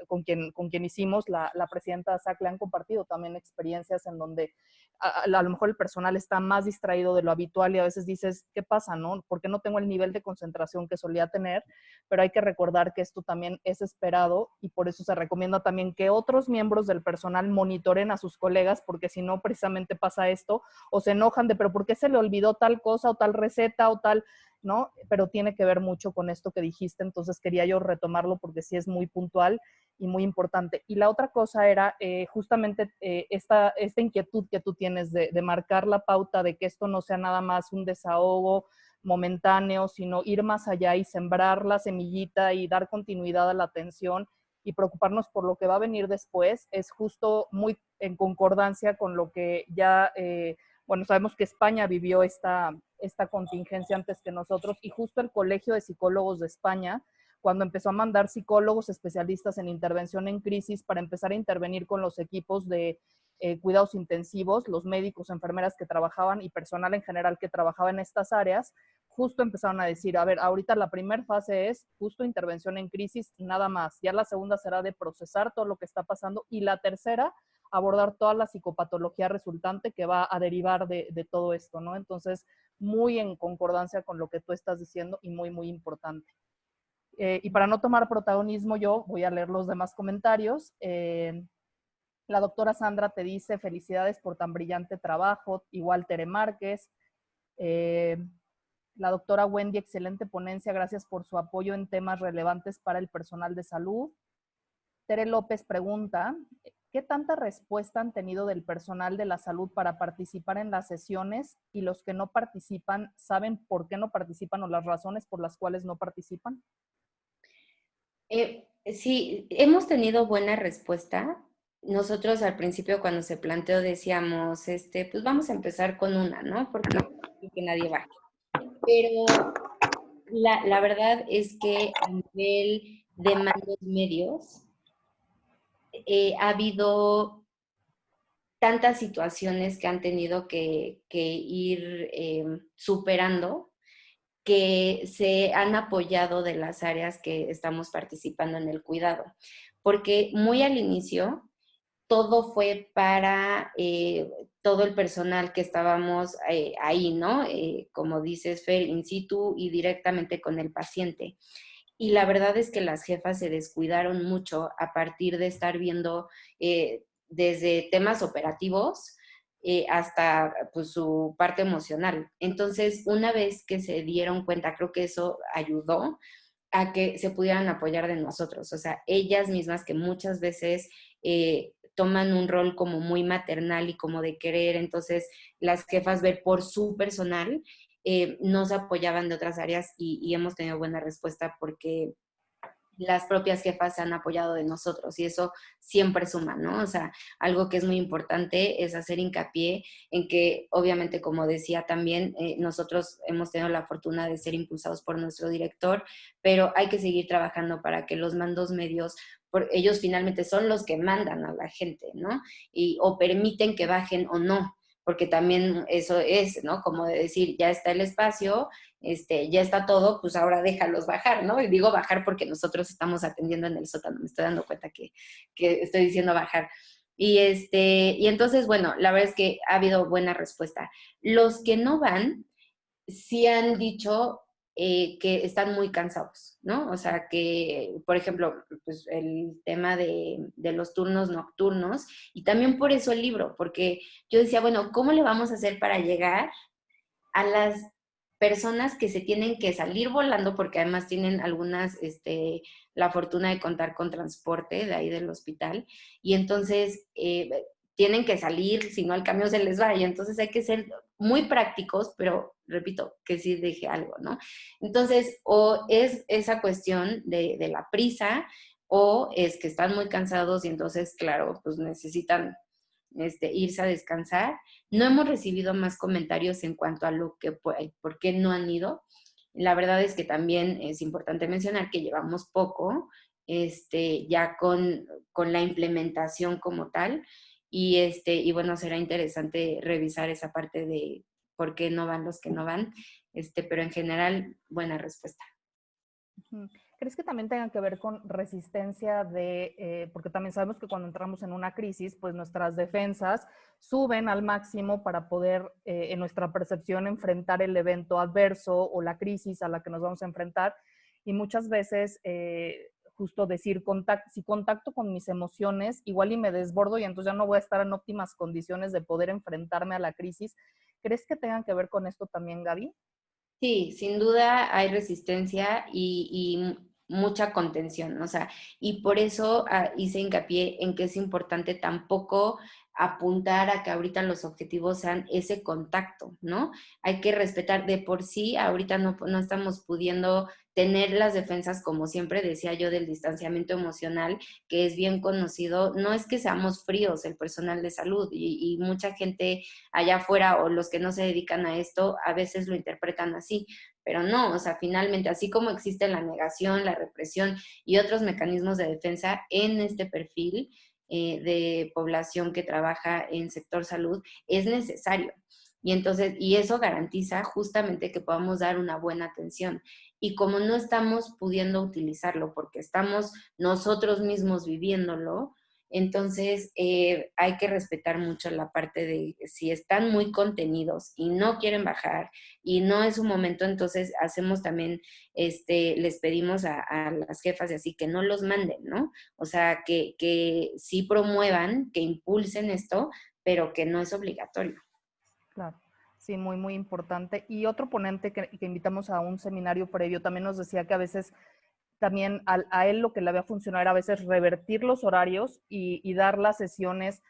con quien hicimos, la presidenta SAC le han compartido también experiencias en donde a lo mejor el personal está más distraído de lo habitual y a veces dices, ¿qué pasa, no? Porque no tengo el nivel de concentración que solía tener, pero hay que recordar que esto también es esperado y por eso se recomienda también que otros miembros del personal monitoren a sus colegas, porque si no, precisamente pasa esto, o se enojan de, pero ¿por qué se le olvidó tal cosa o tal receta o tal, ¿no? Pero tiene que ver mucho con esto que dijiste, entonces quería yo retomarlo porque sí es muy puntual y muy importante. Y la otra cosa era justamente esta inquietud que tú tienes de marcar la pauta de que esto no sea nada más un desahogo momentáneo, sino ir más allá y sembrar la semillita y dar continuidad a la atención y preocuparnos por lo que va a venir después, es justo muy en concordancia con lo que ya, bueno, sabemos que España vivió esta contingencia antes que nosotros y justo el Colegio de Psicólogos de España, cuando empezó a mandar psicólogos especialistas en intervención en crisis para empezar a intervenir con los equipos de cuidados intensivos, los médicos, enfermeras que trabajaban y personal en general que trabajaba en estas áreas, justo empezaron a decir, a ver, ahorita la primera fase es justo intervención en crisis y nada más. Ya la segunda será de procesar todo lo que está pasando y la tercera, abordar toda la psicopatología resultante que va a derivar de todo esto, ¿no? Entonces, muy en concordancia con lo que tú estás diciendo y muy, muy importante. Y para no tomar protagonismo yo voy a leer los demás comentarios. La doctora Sandra te dice felicidades por tan brillante trabajo, igual Tere Márquez. La doctora Wendy, excelente ponencia, gracias por su apoyo en temas relevantes para el personal de salud. Tere López pregunta, ¿qué tanta respuesta han tenido del personal de la salud para participar en las sesiones y los que no participan, saben por qué no participan o las razones por las cuales no participan? Sí, hemos tenido buena respuesta. Nosotros al principio cuando se planteó decíamos, pues vamos a empezar con una, ¿no? Porque nadie va. Pero la verdad es que a nivel de mandos medios ha habido tantas situaciones que han tenido que ir superando que se han apoyado de las áreas que estamos participando en el cuidado. Porque muy al inicio todo fue para todo el personal que estábamos ahí, ¿no? Como dices, Fer, in situ y directamente con el paciente. Y la verdad es que las jefas se descuidaron mucho a partir de estar viendo desde temas operativos hasta pues, su parte emocional. Entonces, una vez que se dieron cuenta, creo que eso ayudó a que se pudieran apoyar de nosotros. O sea, ellas mismas que muchas veces toman un rol como muy maternal y como de querer, entonces las jefas ver por su personal nos apoyaban de otras áreas y hemos tenido buena respuesta porque las propias jefas se han apoyado de nosotros y eso siempre suma, ¿no? O sea, algo que es muy importante es hacer hincapié en que, obviamente, como decía también, nosotros hemos tenido la fortuna de ser impulsados por nuestro director, pero hay que seguir trabajando para que los mandos medios, ellos finalmente son los que mandan a la gente, ¿no? O permiten que bajen o no, porque también eso es, ¿no? Como de decir, ya está el espacio, ya está todo, pues ahora déjalos bajar, ¿no? Y digo bajar porque nosotros estamos atendiendo en el sótano, me estoy dando cuenta que estoy diciendo bajar. Y entonces, bueno, la verdad es que ha habido buena respuesta. Los que no van, sí han dicho que están muy cansados, ¿no? O sea, que, por ejemplo, pues el tema de los turnos nocturnos, y también por eso el libro, porque yo decía, bueno, ¿cómo le vamos a hacer para llegar a las personas que se tienen que salir volando, porque además tienen algunas, la fortuna de contar con transporte de ahí del hospital, y entonces tienen que salir, si no el camión se les va, y entonces hay que ser muy prácticos, pero repito, que sí deje algo, ¿no? Entonces, o es esa cuestión de la prisa, o es que están muy cansados y entonces, claro, pues necesitan irse a descansar. No hemos recibido más comentarios en cuanto a lo que, por qué no han ido. La verdad es que también es importante mencionar que llevamos poco ya con la implementación como tal y bueno, será interesante revisar esa parte de por qué no van los que no van, pero en general, buena respuesta. ¿Crees que también tengan que ver con resistencia porque también sabemos que cuando entramos en una crisis, pues nuestras defensas suben al máximo para poder, en nuestra percepción, enfrentar el evento adverso o la crisis a la que nos vamos a enfrentar? Y muchas veces, justo decir, si contacto con mis emociones, igual y me desbordo y entonces ya no voy a estar en óptimas condiciones de poder enfrentarme a la crisis. ¿Crees que tengan que ver con esto también, Gaby? Sí, sin duda hay resistencia y mucha contención, o sea, y por eso hice hincapié en que es importante tampoco apuntar a que ahorita los objetivos sean ese contacto, ¿no? Hay que respetar de por sí, ahorita no estamos pudiendo tener las defensas, como siempre decía yo, del distanciamiento emocional, que es bien conocido. No es que seamos fríos el personal de salud y mucha gente allá afuera o los que no se dedican a esto a veces lo interpretan así, pero no, o sea, finalmente, así como existe la negación, la represión y otros mecanismos de defensa en este perfil de población que trabaja en sector salud, es necesario. Y entonces, y eso garantiza justamente que podamos dar una buena atención. Y como no estamos pudiendo utilizarlo porque estamos nosotros mismos viviéndolo, entonces hay que respetar mucho la parte de si están muy contenidos y no quieren bajar y no es su momento, entonces hacemos también, les pedimos a las jefas y así que no los manden, ¿no? O sea, que sí promuevan, que impulsen esto, pero que no es obligatorio. Claro, sí, muy, muy importante. Y otro ponente que invitamos a un seminario previo también nos decía que a veces también a él lo que le había funcionado era a veces revertir los horarios y dar las sesiones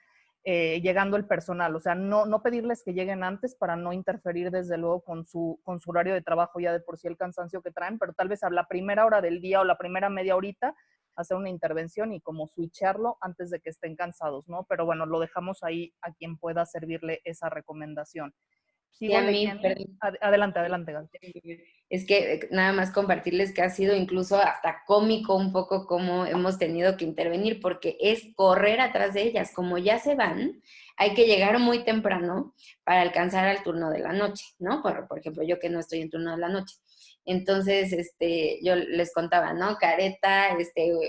llegando el personal. O sea, no pedirles que lleguen antes para no interferir desde luego con su horario de trabajo ya de por sí el cansancio que traen, pero tal vez a la primera hora del día o la primera media horita hacer una intervención y como switcharlo antes de que estén cansados, ¿no? Pero bueno, lo dejamos ahí a quien pueda servirle esa recomendación. Y Sigo a mí, leyendo. Adelante, Gaby. es que nada más compartirles que ha sido incluso hasta cómico un poco cómo hemos tenido que intervenir, porque es correr atrás de ellas. Como ya se van, hay que llegar muy temprano para alcanzar al turno de la noche, ¿no? Por ejemplo, yo que no estoy en turno de la noche. Entonces, yo les contaba, ¿no? Careta,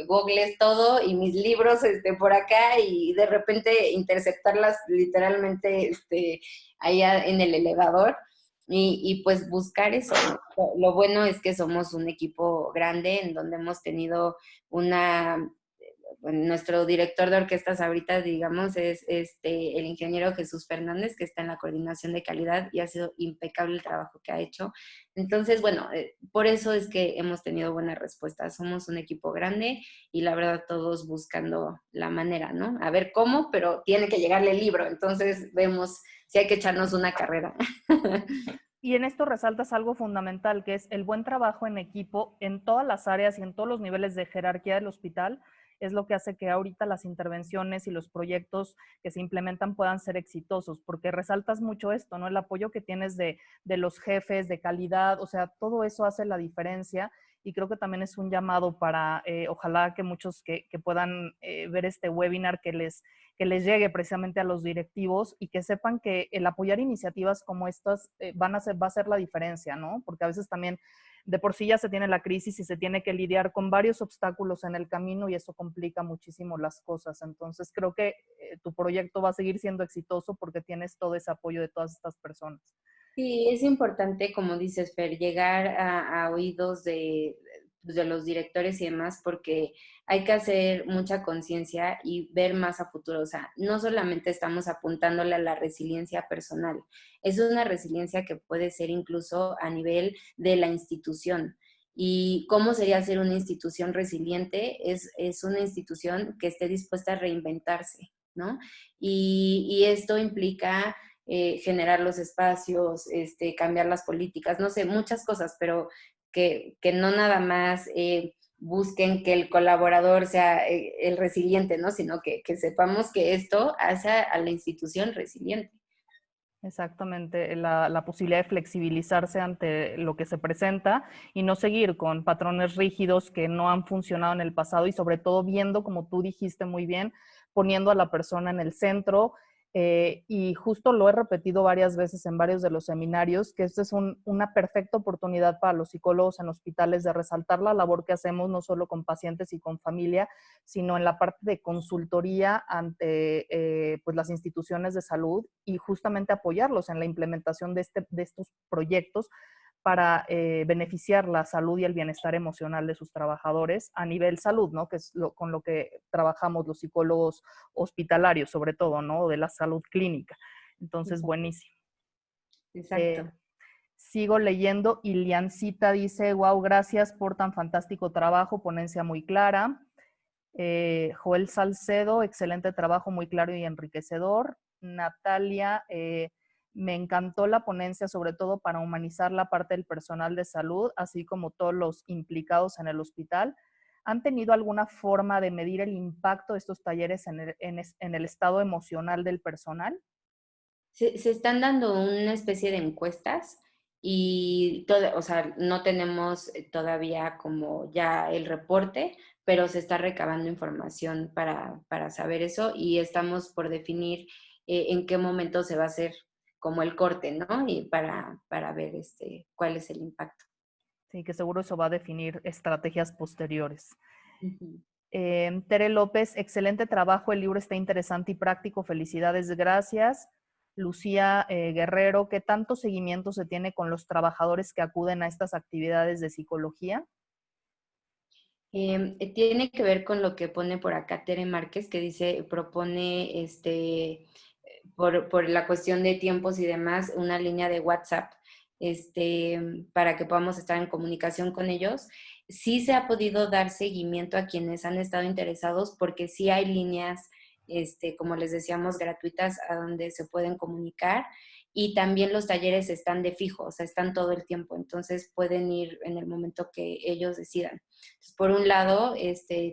gogles, todo, y mis libros, por acá, y de repente interceptarlas literalmente, allá en el elevador, y pues buscar eso, ¿no? Lo bueno es que somos un equipo grande en donde hemos tenido bueno, nuestro director de orquestas ahorita, digamos, es el ingeniero Jesús Fernández, que está en la coordinación de calidad y ha sido impecable el trabajo que ha hecho. Entonces, bueno, por eso es que hemos tenido buenas respuestas. Somos un equipo grande y la verdad todos buscando la manera, ¿no? A ver cómo, pero tiene que llegarle el libro. Entonces vemos si hay que echarnos una carrera. Y en esto resaltas algo fundamental, que es el buen trabajo en equipo en todas las áreas y en todos los niveles de jerarquía del hospital, es lo que hace que ahorita las intervenciones y los proyectos que se implementan puedan ser exitosos, porque resaltas mucho esto, ¿no? El apoyo que tienes de los jefes, de calidad, o sea, todo eso hace la diferencia y creo que también es un llamado para, ojalá que muchos que puedan ver este webinar que les llegue precisamente a los directivos y que sepan que el apoyar iniciativas como estas va a ser la diferencia, ¿no? Porque a veces también de por sí ya se tiene la crisis y se tiene que lidiar con varios obstáculos en el camino y eso complica muchísimo las cosas. Entonces creo que tu proyecto va a seguir siendo exitoso porque tienes todo ese apoyo de todas estas personas. Sí, es importante, como dices, Fer, llegar a oídos de los directores y demás, porque hay que hacer mucha conciencia y ver más a futuro. O sea, no solamente estamos apuntándole a la resiliencia personal, es una resiliencia que puede ser incluso a nivel de la institución. ¿Y cómo sería ser una institución resiliente? Es una institución que esté dispuesta a reinventarse, ¿no? Y esto implica generar los espacios, cambiar las políticas, no sé, muchas cosas, pero que no nada más busquen que el colaborador sea el resiliente, ¿no? Sino que sepamos que esto hace a la institución resiliente. Exactamente, la posibilidad de flexibilizarse ante lo que se presenta y no seguir con patrones rígidos que no han funcionado en el pasado y sobre todo viendo, como tú dijiste muy bien, poniendo a la persona en el centro. Y justo lo he repetido varias veces en varios de los seminarios, que esta es una perfecta oportunidad para los psicólogos en hospitales de resaltar la labor que hacemos no solo con pacientes y con familia, sino en la parte de consultoría ante pues las instituciones de salud y justamente apoyarlos en la implementación de estos proyectos para beneficiar la salud y el bienestar emocional de sus trabajadores a nivel salud, ¿no? Que es con lo que trabajamos los psicólogos hospitalarios, sobre todo, ¿no? De la salud clínica. Entonces, buenísimo. Exacto. Sigo leyendo. Iliancita dice, wow, gracias por tan fantástico trabajo, ponencia muy clara. Joel Salcedo, excelente trabajo, muy claro y enriquecedor. Natalia, me encantó la ponencia, sobre todo para humanizar la parte del personal de salud, así como todos los implicados en el hospital. ¿Han tenido alguna forma de medir el impacto de estos talleres en el estado emocional del personal? Se están dando una especie de encuestas y o sea, no tenemos todavía como ya el reporte, pero se está recabando información para saber eso y estamos por definir en qué momento se va a hacer como el corte, ¿no? Y para ver cuál es el impacto. Sí, que seguro eso va a definir estrategias posteriores. Uh-huh. Tere López, excelente trabajo, el libro está interesante y práctico, felicidades, gracias. Lucía Guerrero, ¿qué tanto seguimiento se tiene con los trabajadores que acuden a estas actividades de psicología? Tiene que ver con lo que pone por acá Tere Márquez, que propone por la cuestión de tiempos y demás, una línea de WhatsApp para que podamos estar en comunicación con ellos. Sí se ha podido dar seguimiento a quienes han estado interesados porque sí hay líneas, como les decíamos, gratuitas a donde se pueden comunicar y también los talleres están de fijo, o sea, están todo el tiempo, entonces pueden ir en el momento que ellos decidan. Entonces, por un lado,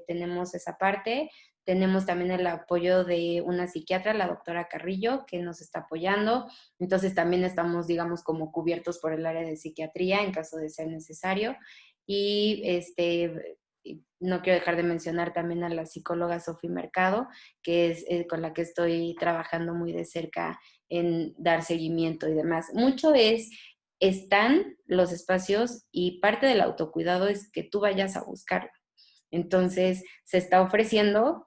tenemos esa parte. Tenemos también el apoyo de una psiquiatra, la doctora Carrillo, que nos está apoyando. Entonces también estamos, digamos, como cubiertos por el área de psiquiatría en caso de ser necesario. Y no quiero dejar de mencionar también a la psicóloga Sofía Mercado, que es con la que estoy trabajando muy de cerca en dar seguimiento y demás. Mucho es están los espacios y parte del autocuidado es que tú vayas a buscarlo. Entonces, se está ofreciendo,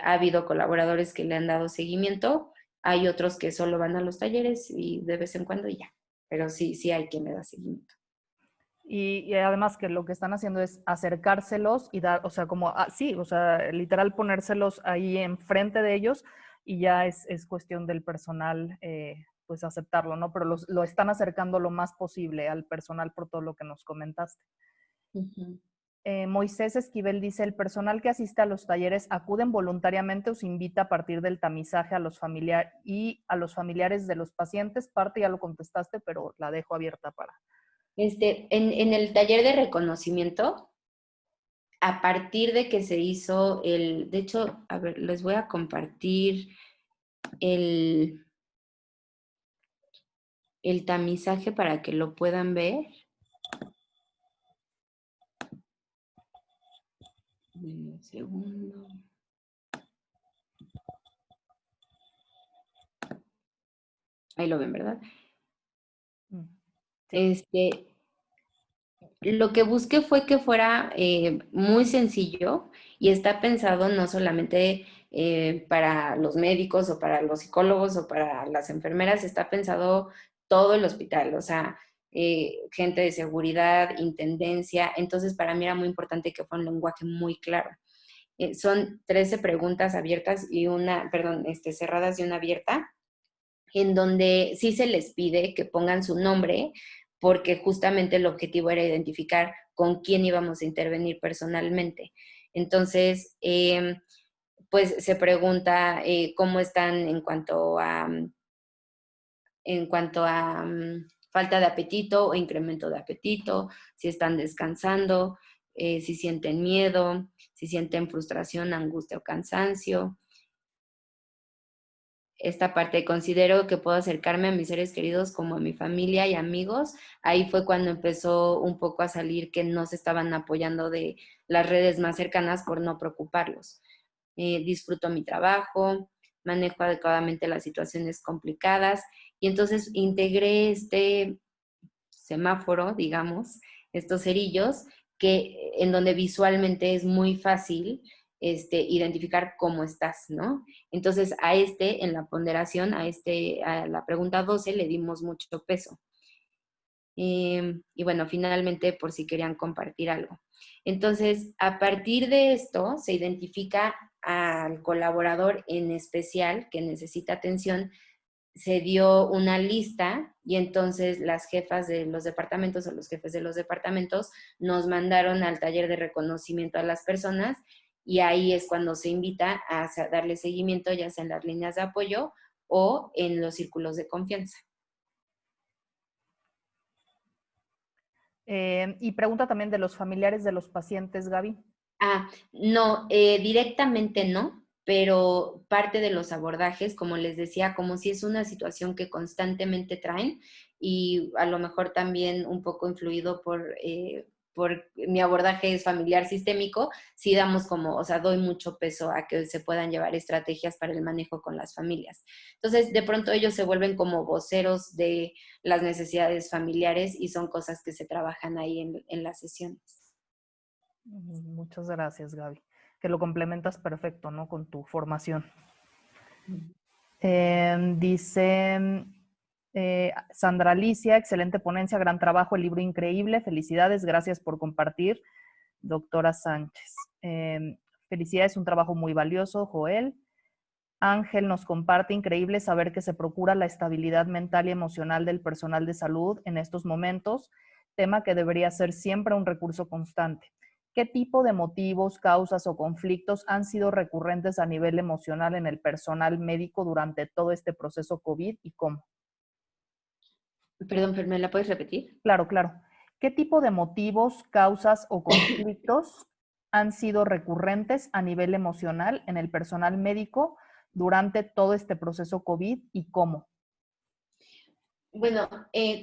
ha habido colaboradores que le han dado seguimiento, hay otros que solo van a los talleres y de vez en cuando y ya, pero sí hay quien le da seguimiento. Y además que lo que están haciendo es acercárselos y dar, o sea, como, sí, o sea, literal ponérselos ahí enfrente de ellos y ya es cuestión del personal, pues aceptarlo, ¿no? Pero lo están acercando lo más posible al personal por todo lo que nos comentaste. Uh-huh. Moisés Esquivel dice, ¿el personal que asiste a los talleres acuden voluntariamente o se invita a partir del tamizaje a los familiares de los pacientes? Parte ya lo contestaste, pero la dejo abierta para... En el taller de reconocimiento, a partir de que se hizo de hecho, a ver, les voy a compartir el tamizaje para que lo puedan ver. Un segundo. Ahí lo ven, ¿verdad? Sí. Lo que busqué fue que fuera muy sencillo y está pensado no solamente para los médicos o para los psicólogos o para las enfermeras, está pensado todo el hospital, o sea, gente de seguridad, intendencia. Entonces, para mí era muy importante que fuera un lenguaje muy claro. Son 13 preguntas abiertas y cerradas y una abierta, en donde sí se les pide que pongan su nombre, porque justamente el objetivo era identificar con quién íbamos a intervenir personalmente. Entonces, pues se pregunta cómo están en cuanto a falta de apetito o incremento de apetito, si están descansando, si sienten miedo, si sienten frustración, angustia o cansancio. Esta parte, considero que puedo acercarme a mis seres queridos como a mi familia y amigos. Ahí fue cuando empezó un poco a salir que no se estaban apoyando de las redes más cercanas por no preocuparlos. Disfruto mi trabajo, manejo adecuadamente las situaciones complicadas y entonces integré este semáforo, digamos, estos cerillos, en donde visualmente es muy fácil identificar cómo estás, ¿no? Entonces, en la ponderación, a la pregunta 12 le dimos mucho peso. Y bueno, finalmente, por si querían compartir algo. Entonces, a partir de esto, se identifica al colaborador en especial que necesita atención, se dio una lista y entonces las jefas de los departamentos o los jefes de los departamentos nos mandaron al taller de reconocimiento a las personas y ahí es cuando se invita a darle seguimiento, ya sea en las líneas de apoyo o en los círculos de confianza. Y pregunta también de los familiares de los pacientes, Gaby. No, directamente no, pero parte de los abordajes, como les decía, como si es una situación que constantemente traen y a lo mejor también un poco influido por mi abordaje es familiar sistémico, sí damos doy mucho peso a que se puedan llevar estrategias para el manejo con las familias. Entonces, de pronto ellos se vuelven como voceros de las necesidades familiares y son cosas que se trabajan ahí en las sesiones. Muchas gracias, Gaby. Que lo complementas perfecto, ¿no? Con tu formación. Dice Sandra Alicia, excelente ponencia, gran trabajo, el libro increíble, felicidades, gracias por compartir, doctora Sánchez. Felicidades, un trabajo muy valioso, Joel. Ángel nos comparte, increíble saber que se procura la estabilidad mental y emocional del personal de salud en estos momentos, tema que debería ser siempre un recurso constante. ¿Qué tipo de motivos, causas o conflictos han sido recurrentes a nivel emocional en el personal médico durante todo este proceso COVID y cómo? Perdón, ¿me la puedes repetir? Claro, claro. ¿Qué tipo de motivos, causas o conflictos han sido recurrentes a nivel emocional en el personal médico durante todo este proceso COVID y cómo? Bueno,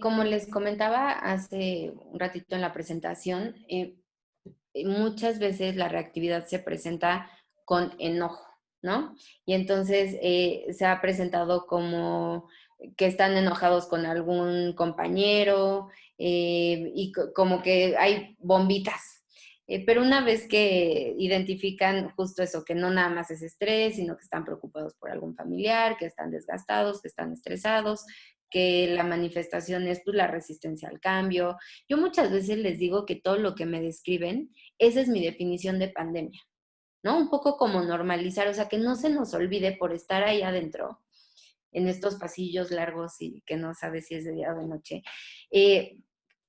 como les comentaba hace un ratito en la presentación, muchas veces la reactividad se presenta con enojo, ¿no? Y entonces se ha presentado como que están enojados con algún compañero y como que hay bombitas. Pero una vez que identifican justo eso, que no nada más es estrés, sino que están preocupados por algún familiar, que están desgastados, que están estresados, que la manifestación es pues, la resistencia al cambio. Yo muchas veces les digo que todo lo que me describen, esa es mi definición de pandemia, ¿no? Un poco como normalizar, o sea, que no se nos olvide por estar ahí adentro, en estos pasillos largos y que no sabes si es de día o de noche.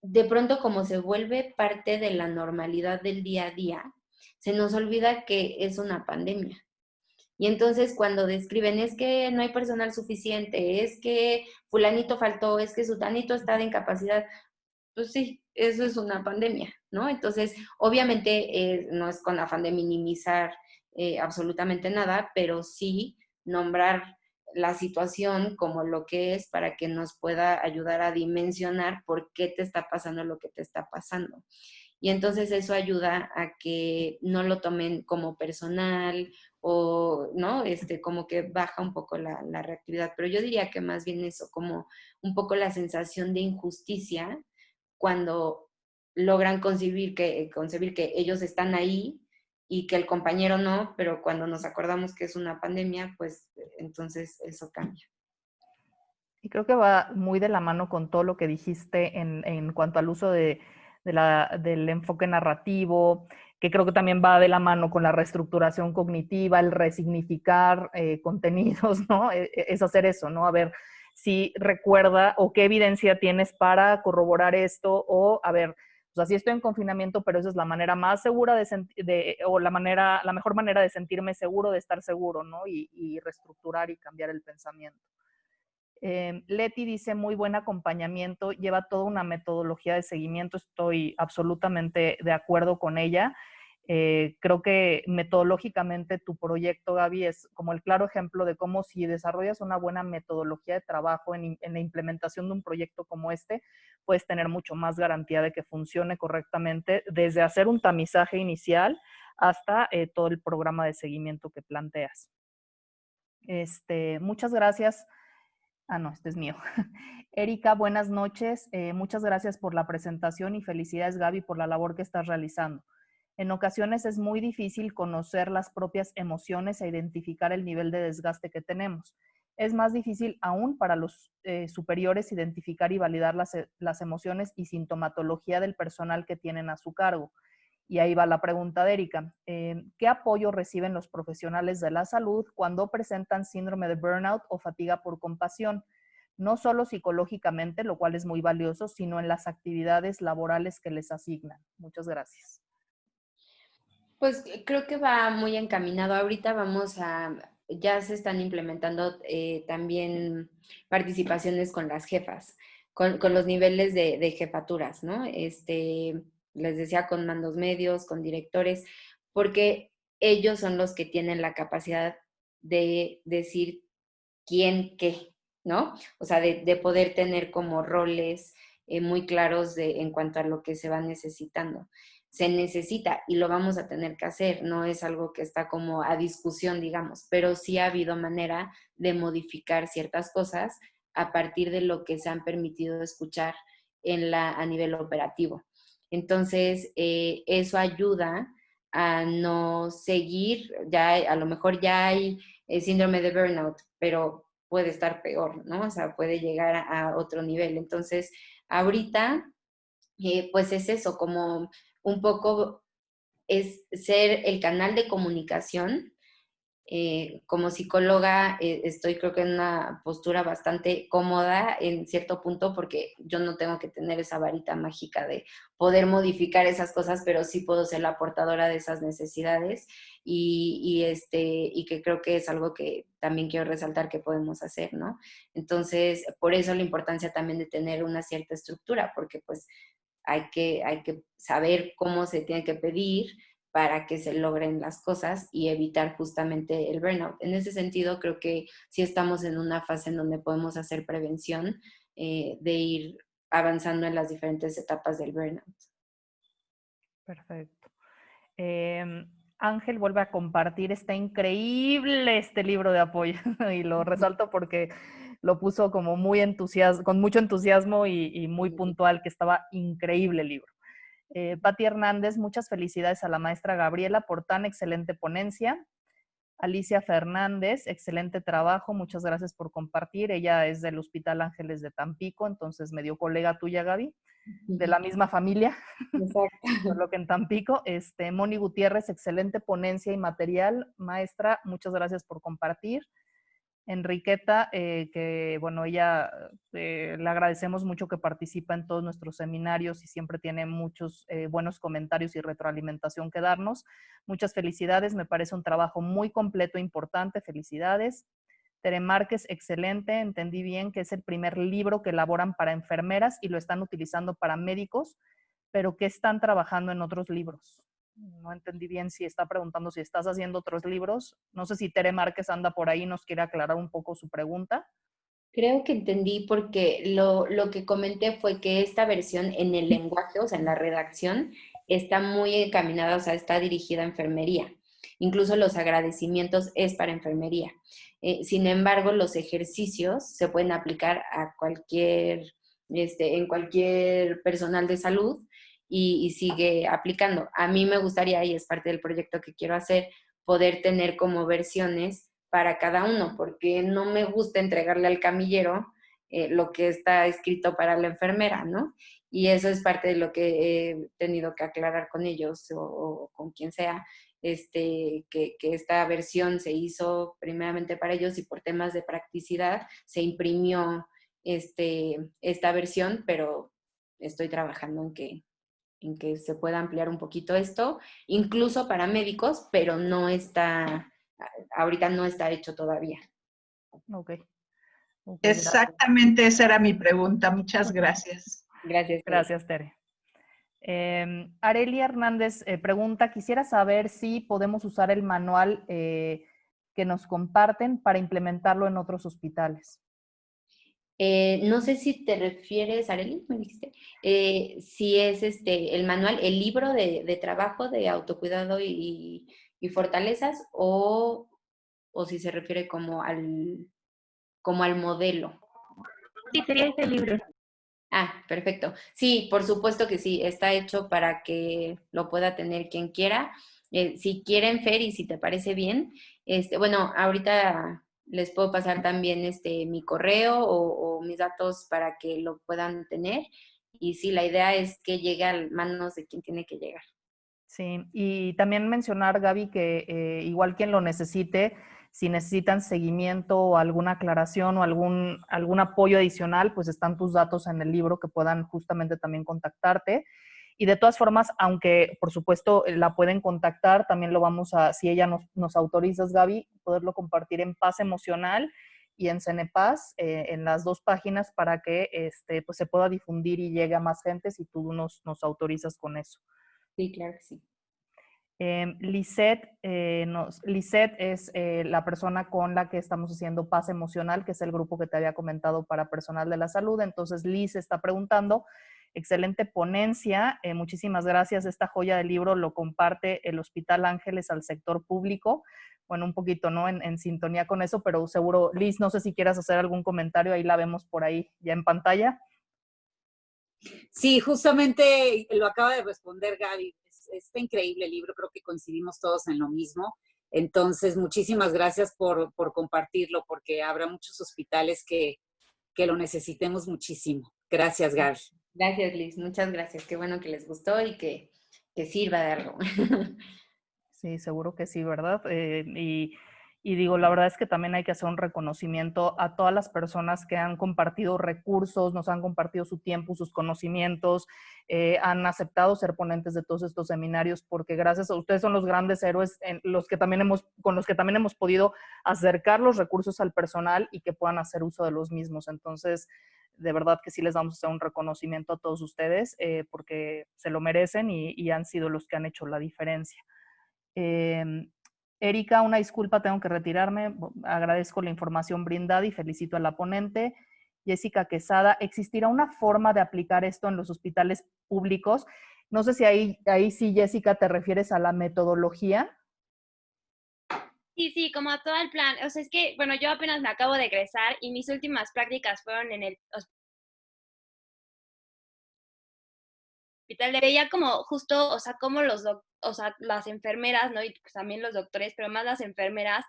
De pronto, como se vuelve parte de la normalidad del día a día, se nos olvida que es una pandemia. Y entonces cuando describen es que no hay personal suficiente, es que fulanito faltó, es que sutanito está de incapacidad, pues sí, eso es una pandemia, ¿no? Entonces, obviamente no es con afán de minimizar absolutamente nada, pero sí nombrar la situación como lo que es para que nos pueda ayudar a dimensionar por qué te está pasando lo que te está pasando. Y entonces eso ayuda a que no lo tomen como personal o, ¿no? Como que baja un poco la reactividad. Pero yo diría que más bien eso, como un poco la sensación de injusticia cuando logran concebir que ellos están ahí y que el compañero no, pero cuando nos acordamos que es una pandemia, pues entonces eso cambia. Y creo que va muy de la mano con todo lo que dijiste en cuanto al uso del enfoque narrativo, que creo que también va de la mano con la reestructuración cognitiva, el resignificar contenidos, ¿no? Es hacer eso, ¿no? A ver si recuerda o qué evidencia tienes para corroborar esto, o a ver, o sea, sí estoy en confinamiento, pero esa es la manera más segura o la mejor manera de sentirme seguro, de estar seguro, ¿no? Y reestructurar y cambiar el pensamiento. Leti dice, muy buen acompañamiento, lleva toda una metodología de seguimiento, estoy absolutamente de acuerdo con ella. Creo que metodológicamente tu proyecto, Gaby, es como el claro ejemplo de cómo si desarrollas una buena metodología de trabajo en la implementación de un proyecto como este, puedes tener mucho más garantía de que funcione correctamente, desde hacer un tamizaje inicial hasta todo el programa de seguimiento que planteas. Muchas gracias. Ah, no, este es mío. Erika, buenas noches. Muchas gracias por la presentación y felicidades, Gaby, por la labor que estás realizando. En ocasiones es muy difícil conocer las propias emociones e identificar el nivel de desgaste que tenemos. Es más difícil aún para los superiores identificar y validar las emociones y sintomatología del personal que tienen a su cargo. Y ahí va la pregunta de Erika. ¿Qué apoyo reciben los profesionales de la salud cuando presentan síndrome de burnout o fatiga por compasión? No solo psicológicamente, lo cual es muy valioso, sino en las actividades laborales que les asignan. Muchas gracias. Pues creo que va muy encaminado. Ahorita ya se están implementando también participaciones con las jefas, con los niveles de jefaturas, ¿no? Les decía, con mandos medios, con directores, porque ellos son los que tienen la capacidad de decir quién qué, ¿no? O sea, de poder tener como roles muy claros en cuanto a lo que se va necesitando. Se necesita y lo vamos a tener que hacer, no es algo que está como a discusión, digamos, pero sí ha habido manera de modificar ciertas cosas a partir de lo que se han permitido escuchar a nivel operativo. Entonces, eso ayuda a no seguir, a lo mejor ya hay síndrome de burnout, pero puede estar peor, ¿no? O sea, puede llegar a otro nivel. Entonces, ahorita, pues es eso, como un poco es ser el canal de comunicación. Como psicóloga estoy creo que en una postura bastante cómoda en cierto punto porque yo no tengo que tener esa varita mágica de poder modificar esas cosas, pero sí puedo ser la portadora de esas necesidades y que creo que es algo que también quiero resaltar que podemos hacer, ¿no? Entonces, por eso la importancia también de tener una cierta estructura, porque pues hay que saber cómo se tiene que pedir para que se logren las cosas y evitar justamente el burnout. En ese sentido, creo que sí estamos en una fase en donde podemos hacer prevención de ir avanzando en las diferentes etapas del burnout. Perfecto. Ángel vuelve a compartir, está increíble este libro de apoyo y lo resalto porque lo puso como muy con mucho entusiasmo y muy puntual, que estaba increíble el libro. Pati Hernández, muchas felicidades a la maestra Gabriela por tan excelente ponencia. Alicia Fernández, excelente trabajo, muchas gracias por compartir. Ella es del Hospital Ángeles de Tampico, entonces medio colega tuya, Gaby, de la misma familia, por lo que en Tampico. Moni Gutiérrez, excelente ponencia y material. Maestra, muchas gracias por compartir. Enriqueta, que bueno, ella le agradecemos mucho que participa en todos nuestros seminarios y siempre tiene muchos buenos comentarios y retroalimentación que darnos. Muchas felicidades, me parece un trabajo muy completo e importante, felicidades. Tere Márquez, excelente, entendí bien que es el primer libro que elaboran para enfermeras y lo están utilizando para médicos, pero ¿qué están trabajando en otros libros? No entendí bien si está preguntando si estás haciendo otros libros. No sé si Tere Márquez anda por ahí y nos quiere aclarar un poco su pregunta. Creo que entendí porque lo que comenté fue que esta versión en el lenguaje, o sea, en la redacción, está muy encaminada, o sea, está dirigida a enfermería. Incluso los agradecimientos es para enfermería. Sin embargo, los ejercicios se pueden aplicar a en cualquier personal de salud y sigue aplicando. A mí me gustaría, y es parte del proyecto que quiero hacer, poder tener como versiones para cada uno, porque no me gusta entregarle al camillero lo que está escrito para la enfermera, ¿no? Y eso es parte de lo que he tenido que aclarar con ellos o con quien sea, que esta versión se hizo primeramente para ellos y por temas de practicidad se imprimió esta versión, pero estoy trabajando en que se pueda ampliar un poquito esto, incluso para médicos, pero ahorita no está hecho todavía. Ok. Exactamente, esa era mi pregunta. Muchas gracias. Gracias. Gracias, Tere. Arelia Hernández pregunta, quisiera saber si podemos usar el manual que nos comparten para implementarlo en otros hospitales. No sé si te refieres, Arely, me dijiste, si es el manual, el libro de trabajo de autocuidado y fortalezas o si se refiere como al modelo. Sí, sería ese libro. Ah, perfecto. Sí, por supuesto que sí, está hecho para que lo pueda tener quien quiera. Si quieren, Fer, y si te parece bien, bueno, ahorita les puedo pasar también mi correo o mis datos para que lo puedan tener. Y sí, la idea es que llegue a manos de quien tiene que llegar. Sí, y también mencionar, Gaby, que igual quien lo necesite, si necesitan seguimiento o alguna aclaración o algún apoyo adicional, pues están tus datos en el libro que puedan justamente también contactarte. Y de todas formas, aunque por supuesto la pueden contactar, también lo vamos a, si ella nos autorizas, Gaby, poderlo compartir en Paz Emocional y en Cenepaz, en las dos páginas para que pues se pueda difundir y llegue a más gente si tú nos autorizas con eso. Sí, claro que sí. Lisette es la persona con la que estamos haciendo Paz Emocional, que es el grupo que te había comentado para personal de la salud. Entonces, Liz está preguntando, excelente ponencia, muchísimas gracias. Esta joya del libro lo comparte el Hospital Ángeles al sector público. Bueno, un poquito, ¿no? En sintonía con eso, pero seguro, Liz, no sé si quieras hacer algún comentario, ahí la vemos por ahí ya en pantalla. Sí, justamente lo acaba de responder Gaby. Está increíble el libro, creo que coincidimos todos en lo mismo. Entonces, muchísimas gracias por compartirlo, porque habrá muchos hospitales que lo necesitemos muchísimo. Gracias, Gaby. Gracias, Liz. Muchas gracias. Qué bueno que les gustó y que sirva de algo. Sí, seguro que sí, ¿verdad? Y digo, la verdad es que también hay que hacer un reconocimiento a todas las personas que han compartido recursos, nos han compartido su tiempo, sus conocimientos, han aceptado ser ponentes de todos estos seminarios, porque gracias a ustedes son los grandes héroes con los que también hemos podido acercar los recursos al personal y que puedan hacer uso de los mismos. Entonces, de verdad que sí les vamos a hacer un reconocimiento a todos ustedes porque se lo merecen y han sido los que han hecho la diferencia. Erika, una disculpa, tengo que retirarme. Agradezco la información brindada y felicito a la ponente. Jessica Quesada, ¿existirá una forma de aplicar esto en los hospitales públicos? No sé si ahí sí, Jessica, te refieres a la metodología. Sí, sí, como a todo el plan. O sea, es que, bueno, yo apenas me acabo de egresar y mis últimas prácticas fueron en el hospital. Veía como justo, o sea, como o sea, las enfermeras, ¿no? Y pues también los doctores, pero más las enfermeras,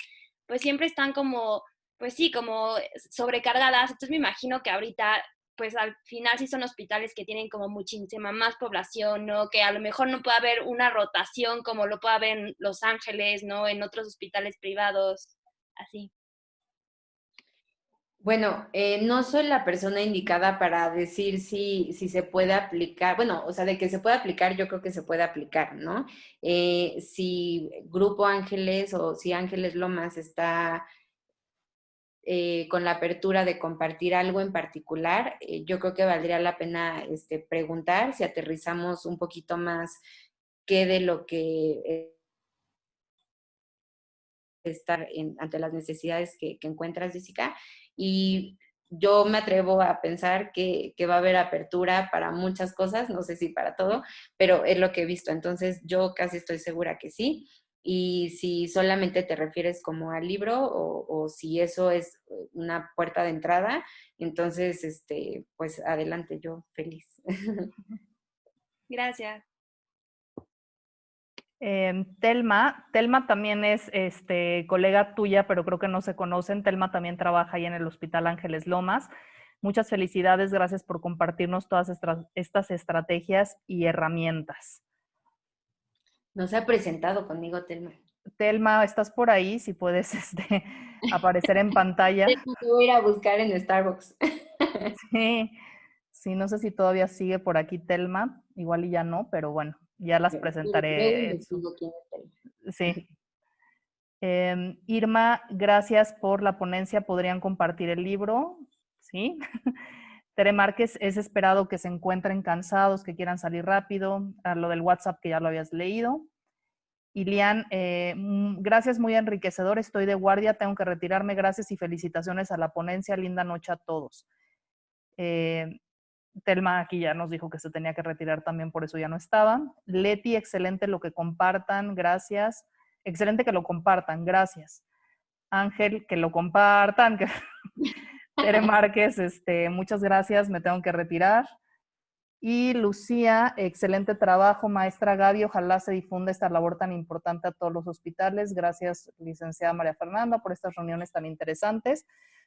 pues siempre están como, pues sí, como sobrecargadas. Entonces me imagino que ahorita, pues al final sí son hospitales que tienen como muchísima más población, ¿no? Que a lo mejor no puede haber una rotación como lo puede haber en Los Ángeles, ¿no? En otros hospitales privados, así. Bueno, no soy la persona indicada para decir si se puede aplicar, bueno, o sea, de que se puede aplicar, yo creo que se puede aplicar, ¿no? Si Grupo Ángeles o si Ángeles Lomas está con la apertura de compartir algo en particular, yo creo que valdría la pena preguntar si aterrizamos un poquito más qué de lo que estar ante las necesidades que encuentras, Jessica. Y yo me atrevo a pensar que va a haber apertura para muchas cosas, no sé si para todo, pero es lo que he visto. Entonces, yo casi estoy segura que sí. Y si solamente te refieres como al libro o si eso es una puerta de entrada, entonces, pues adelante, yo feliz. Gracias. Telma también es colega tuya, pero creo que no se conocen. Telma también trabaja ahí en el Hospital Ángeles Lomas. Muchas felicidades, gracias por compartirnos todas estas estrategias y herramientas. No se ha presentado conmigo, Telma. Telma, ¿estás por ahí? Si puedes aparecer en pantalla. Te voy a ir a buscar en Starbucks. Sí, sí, no sé si todavía sigue por aquí Telma, igual y ya no, pero bueno, ya las Luego presentaré. investigo quién es Telma. Sí. Irma, gracias por la ponencia. ¿Podrían compartir el libro? Sí. Tere Márquez, es esperado que se encuentren cansados, que quieran salir rápido. A lo del WhatsApp que ya lo habías leído. Ilian, gracias, muy enriquecedor. Estoy de guardia, tengo que retirarme. Gracias y felicitaciones a la ponencia. Linda noche a todos. Telma aquí ya nos dijo que se tenía que retirar también, por eso ya no estaba. Leti, excelente lo que compartan, gracias. Excelente que lo compartan, gracias. Ángel, que lo compartan. Tere Márquez, muchas gracias, me tengo que retirar. Y Lucía, excelente trabajo, maestra Gaby, ojalá se difunda esta labor tan importante a todos los hospitales. Gracias, licenciada María Fernanda, por estas reuniones tan interesantes.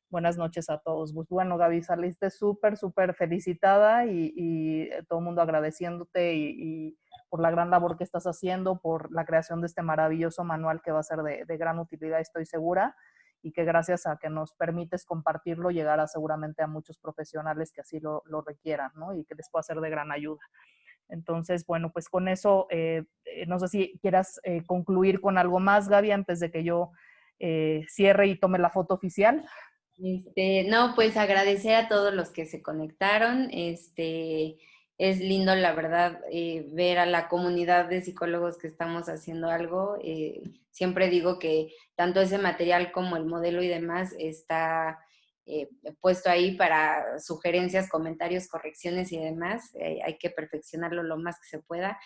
Buenas noches a todos. Pues bueno, Gaby, saliste súper, súper felicitada y todo el mundo agradeciéndote y por la gran labor que estás haciendo, por la creación de este maravilloso manual que va a ser de gran utilidad, estoy segura, y que gracias a que nos permites compartirlo, llegará seguramente a muchos profesionales que así lo requieran, ¿no? Y que les pueda ser de gran ayuda. Entonces, bueno, pues con eso, no sé si quieras concluir con algo más, Gaby, antes de que yo cierre y tome la foto oficial. No, pues agradecer a todos los que se conectaron. Es lindo, la verdad, ver a la comunidad de psicólogos que estamos haciendo algo. Siempre digo que tanto ese material como el modelo y demás está puesto ahí para sugerencias, comentarios, correcciones y demás. Hay que perfeccionarlo lo más que se pueda.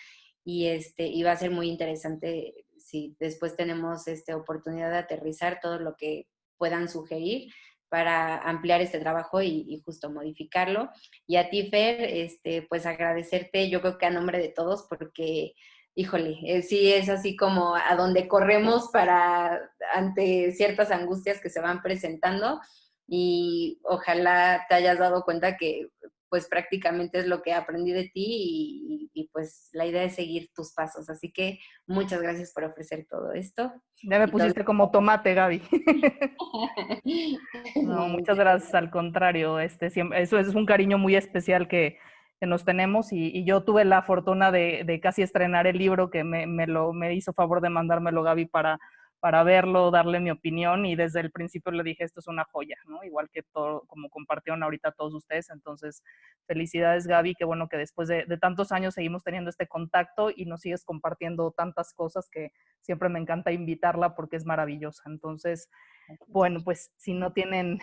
Y va a ser muy interesante si después tenemos oportunidad de aterrizar todo lo que puedan sugerir para ampliar este trabajo y justo modificarlo. Y a ti, Fer, pues agradecerte, yo creo que a nombre de todos, porque, híjole, sí es así como a donde corremos ante ciertas angustias que se van presentando y ojalá te hayas dado cuenta que pues prácticamente es lo que aprendí de ti y pues la idea es seguir tus pasos. Así que muchas gracias por ofrecer todo esto. Ya me pusiste como tomate, Gaby. No, muchas gracias, al contrario, siempre, eso es un cariño muy especial que nos tenemos y yo tuve la fortuna de casi estrenar el libro que me hizo favor de mandármelo Gaby para verlo, darle mi opinión y desde el principio le dije esto es una joya, ¿no? Igual que todo, como compartieron ahorita todos ustedes, entonces felicidades Gaby, qué bueno que después de tantos años seguimos teniendo este contacto y nos sigues compartiendo tantas cosas que siempre me encanta invitarla porque es maravillosa, entonces bueno, pues si no tienen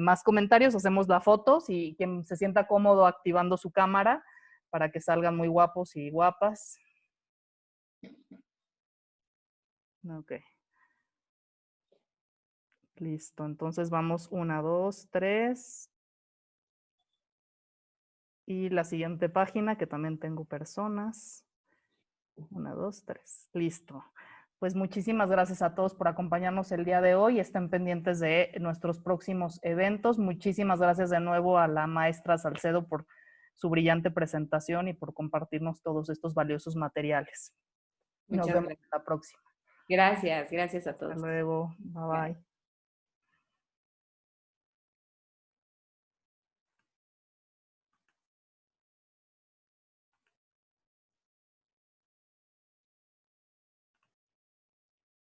más comentarios, hacemos la foto. Si quien se sienta cómodo activando su cámara para que salgan muy guapos y guapas. Ok. Listo, entonces vamos 1, 2, 3. Y la siguiente página, que también tengo personas. 1, 2, 3. Listo. Pues muchísimas gracias a todos por acompañarnos el día de hoy. Estén pendientes de nuestros próximos eventos. Muchísimas gracias de nuevo a la maestra Salcedo por su brillante presentación y por compartirnos todos estos valiosos materiales. Nos Muchas vemos gracias. la próxima. Gracias a Hasta todos. luego. Bye bye.